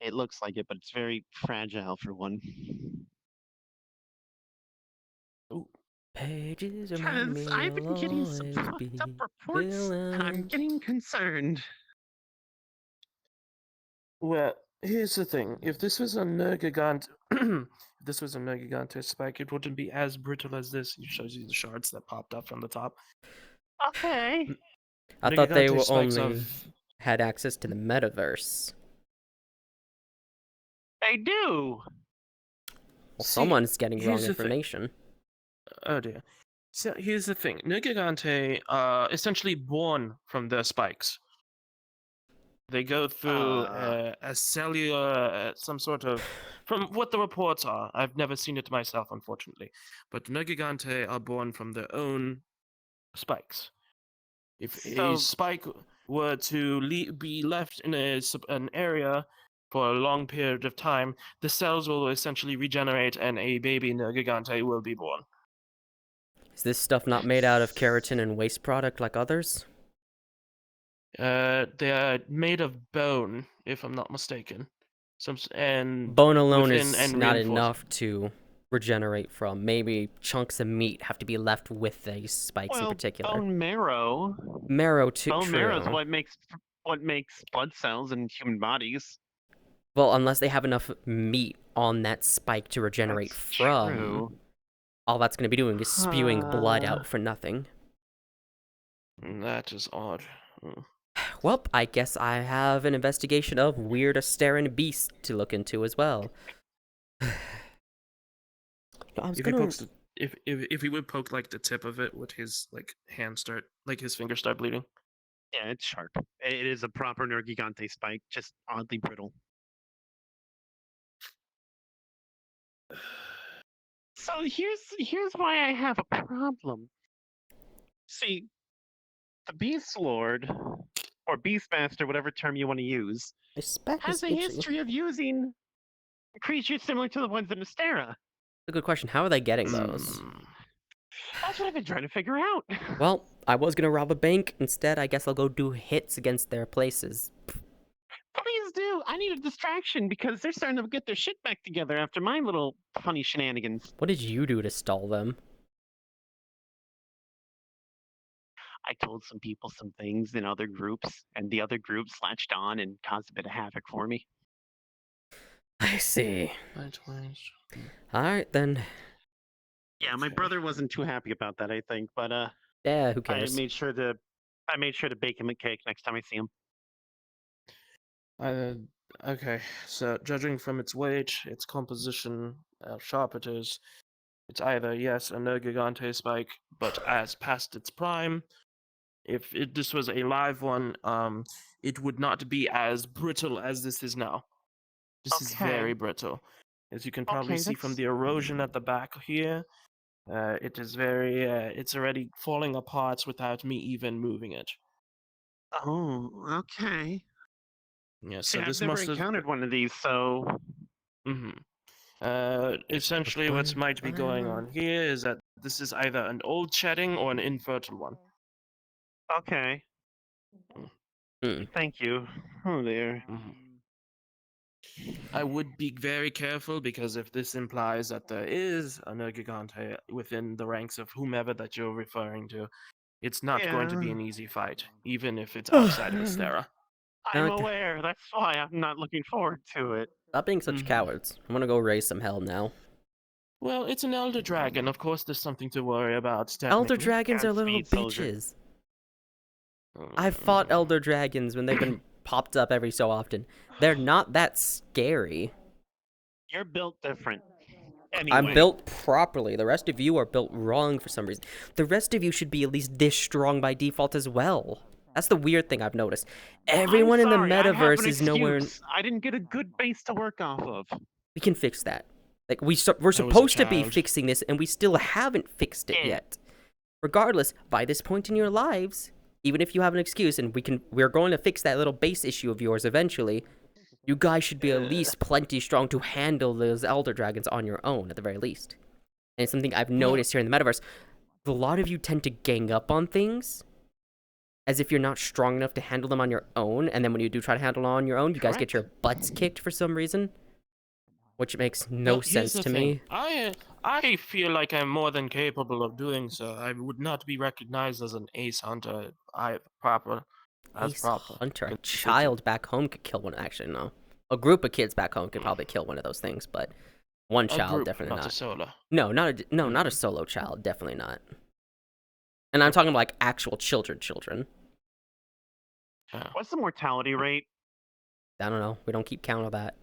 it looks like it, but it's very fragile for one. Pages remind me I've been getting some always fucked be up reports, and I'm getting concerned. Well, here's the thing. If this was a Nergigante... if this was a Nergigante spike, it wouldn't be as brittle as this. It shows you the shards that popped up from the top. Okay. I thought they were spikes only of- had access to the metaverse. They do. Well, someone's getting wrong here's the thing. information. Oh dear. So here's the thing. Nergigante are essentially born from their spikes. They go through a cellular, some sort of... From what the reports are, I've never seen it myself, unfortunately. But Nergigante are born from their own spikes. If a spike were to be left in an area for a long period of time, the cells will essentially regenerate and a baby Nergigante will be born. Is this stuff not made out of keratin and waste product like others? They are made of bone, if I'm not mistaken. Bone alone is and not reinforced. enough to regenerate from. Maybe chunks of meat have to be left with these spikes in particular. Bone marrow. Marrow too. Bone true. marrow is what makes blood cells in human bodies. Well, unless they have enough meat on that spike to regenerate from, true. all that's going to be doing is spewing blood out for nothing. That is odd. Well, I guess I have an investigation of weird Asteran beast to look into as well. If he would poke like the tip of it, would his hand start, like his finger start bleeding? Yeah, it's sharp. It is a proper Nergigante spike, just oddly brittle. So here's why I have a problem. See, the Beast Lord, or Beastmaster, whatever term you want to use, has a history of using creatures similar to the ones in Astera. A good question. How are they getting those? That's what I've been trying to figure out. Well, I was gonna rob a bank. Instead, I guess I'll go do hits against their places. Please do. I need a distraction because they're starting to get their shit back together after my little funny shenanigans. What did you do to stall them? I told some people some things in other groups, and the other groups latched on and caused a bit of havoc for me. I see. Likewise. Alright then. Yeah, my brother wasn't too happy about that, I think, but Yeah, who cares? I made sure to bake him a cake next time I see him. Okay, so judging from its weight, its composition, how sharp it is, it's either, yes, a Nergigante spike, but as past its prime. If this was a live one, it would not be as brittle as this is now. This is very brittle. As you can probably see from the erosion at the back here, it is very, it's already falling apart without me even moving it. Oh, okay. Yeah, See, so this I've never must have... encountered one of these, so... essentially what might be going on here is that this is either an old shedding or an infertile one. Okay. Thank you. Oh, there. I would be very careful because if this implies that there is a Nergigante within the ranks of whomever that you're referring to, it's not going to be an easy fight, even if it's outside of Astera. I'm aware. That's why I'm not looking forward to it. Stop being such cowards. I'm gonna go raise some hell now. Well, it's an Elder Dragon. Of course, there's something to worry about. Elder Dragons are little Godspeed, soldier. bitches. I've fought Elder Dragons when they've been popped up every so often. They're not that scary. You're built different. Anyway. I'm built properly. The rest of you are built wrong for some reason. The rest of you should be at least this strong by default as well. That's the weird thing I've noticed. Everyone in the metaverse is nowhere... I didn't get a good base to work off of. We can fix that. Like, we're supposed to be fixing this, and we still haven't fixed it yet. Regardless, by this point in your lives, even if you have an excuse, and we're going to fix that little base issue of yours eventually, you guys should be at least plenty strong to handle those Elder Dragons on your own, at the very least. And it's something I've noticed here in the metaverse. A lot of you tend to gang up on things as if you're not strong enough to handle them on your own, and then when you do try to handle them on your own, you guys get your butts kicked for some reason. Which makes no sense to me. I feel like I'm more than capable of doing so. I would not be recognized as an ace hunter. Hunter. A child back home could kill one. Actually, no. A group of kids back home could probably kill one of those things, but one child definitely not. A solo. No, not a solo child. Definitely not. And I'm talking about like actual children. What's the mortality rate? I don't know. We don't keep count of that.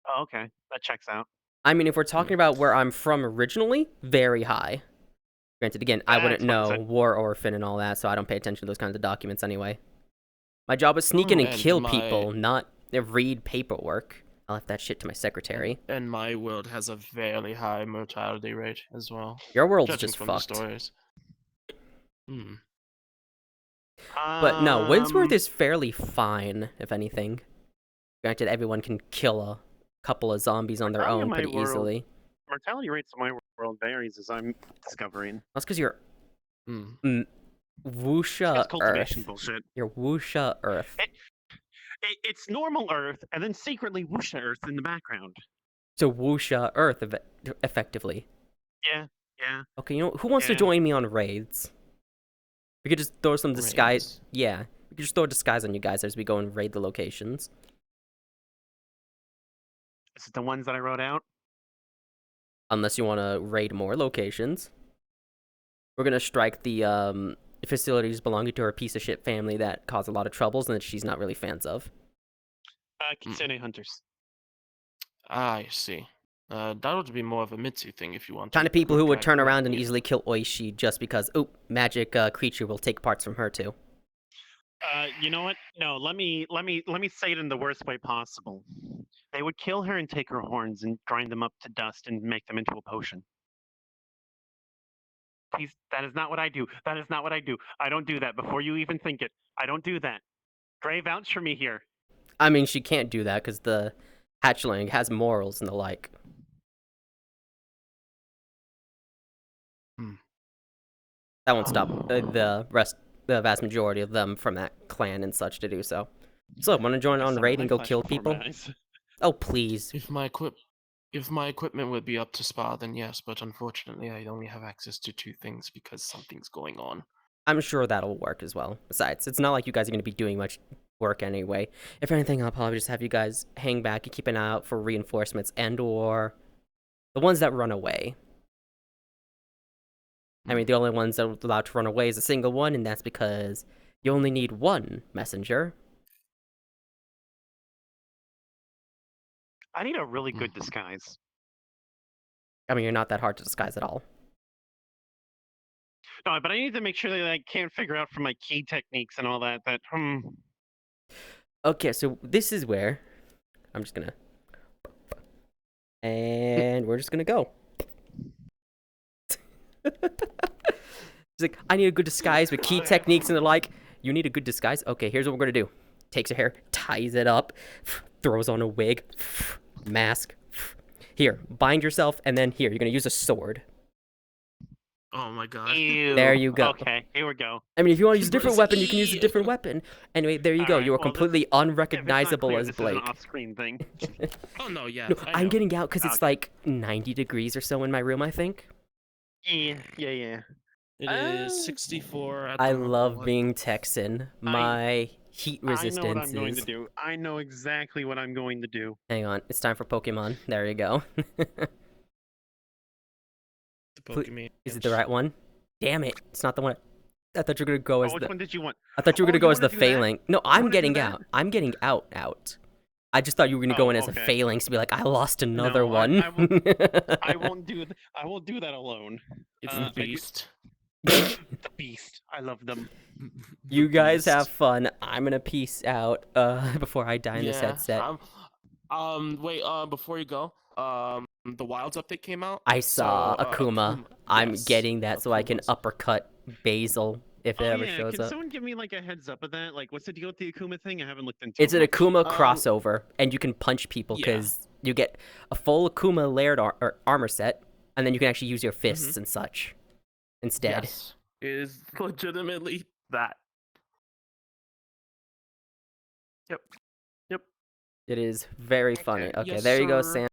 Oh, okay. That checks out. I mean, if we're talking about where I'm from originally, very high. Granted, again, I wouldn't know War Orphan and all that, so I don't pay attention to those kinds of documents anyway. My job is sneak in and kill people, not read paperwork. I left that shit to my secretary. And my world has a fairly high mortality rate as well. Your world's just fucked. But no, Windsworth is fairly fine, if anything. Granted, everyone can kill a couple of zombies on their own pretty easily. Mortality rates in my world varies, as I'm discovering. That's because you're Wusha cultivation Earth. Bullshit. You're Wusha Earth. It's normal Earth, and then secretly Wusha Earth in the background. So Wusha Earth, effectively. Yeah. Okay, you know, who wants to join me on raids? We could just throw some disguise. Yeah, we could just throw a disguise on you guys as we go and raid the locations. Is it the ones that I wrote out? Unless you want to raid more locations. We're going to strike the facilities belonging to her piece of shit family that cause a lot of troubles and that she's not really fans of. Kitsune hunters. I see. That would be more of a Mitsu thing if you want. Kind of people who would turn around and easily kill Oishi just because, magic creature will take parts from her too. You know what? No, let me say it in the worst way possible. They would kill her and take her horns and grind them up to dust and make them into a potion. Please, that is not what I do. That is not what I do. I don't do that. Before you even think it, I don't do that. Gray, vouch for me here. I mean, she can't do that because the hatchling has morals and the like. That won't stop the vast majority of them from that clan and such to do so. So, want to join on raid and go kill people? Oh, please. If my equipment would be up to par, then yes, but unfortunately I only have access to 2 things because something's going on. I'm sure that'll work as well. Besides, it's not like you guys are going to be doing much work anyway. If anything, I'll probably just have you guys hang back and keep an eye out for reinforcements and/or the ones that run away. I mean, the only ones that are allowed to run away is a single one, and that's because you only need 1 messenger. I need a really good disguise. I mean, you're not that hard to disguise at all. No, but I need to make sure that I can't figure out from my key techniques and all that. Okay, so this is where I'm just gonna, and we're just gonna go. She's like, I need a good disguise with key techniques and the like. You need a good disguise? Okay, here's what we're gonna do. Takes her hair, ties it up, throws on a wig, mask. Here, bind yourself, and then here, you're gonna use a sword. Oh my god. Ew. There you go. Okay, here we go. I mean, if you want to use a different weapon, you can use a different weapon. Anyway, there you go. You are completely unrecognizable as Blake. This is an off-screen thing. Oh no, yeah. No, I'm getting out because it's like 90 degrees or so in my room, I think. Yeah. It is 64 at the I moment. love being Texan. My heat resistance I know what I'm going to is... do. I know exactly what I'm going to do. Hang on, it's time for Pokemon. There you go. Is it the right one? Damn it, it's not the one. I thought you were gonna go as which one did you want? I thought you were gonna go as the wanna do that? Phalanx. No, I'm getting out. I'm getting out. I just thought you were gonna go in as a Phalanx to be like, I lost another one. I won't do that alone. It's the Beast. The Beast. I love them. You guys have fun. I'm gonna peace out before I die in this headset. Wait, before you go, the Wilds update came out. I saw so, Akuma. I'm getting that so I can uppercut Basil if it ever shows Can up. someone give me like a heads up of that? Like, what's the deal with the Akuma thing? I haven't looked into It's it an much. Akuma crossover, and you can punch people because you get a full Akuma layered armor set, and then you can actually use your fists and such instead. Yes, it is legitimately that. Yep. It is very funny. Okay, Yes, there you go, sir. Sam.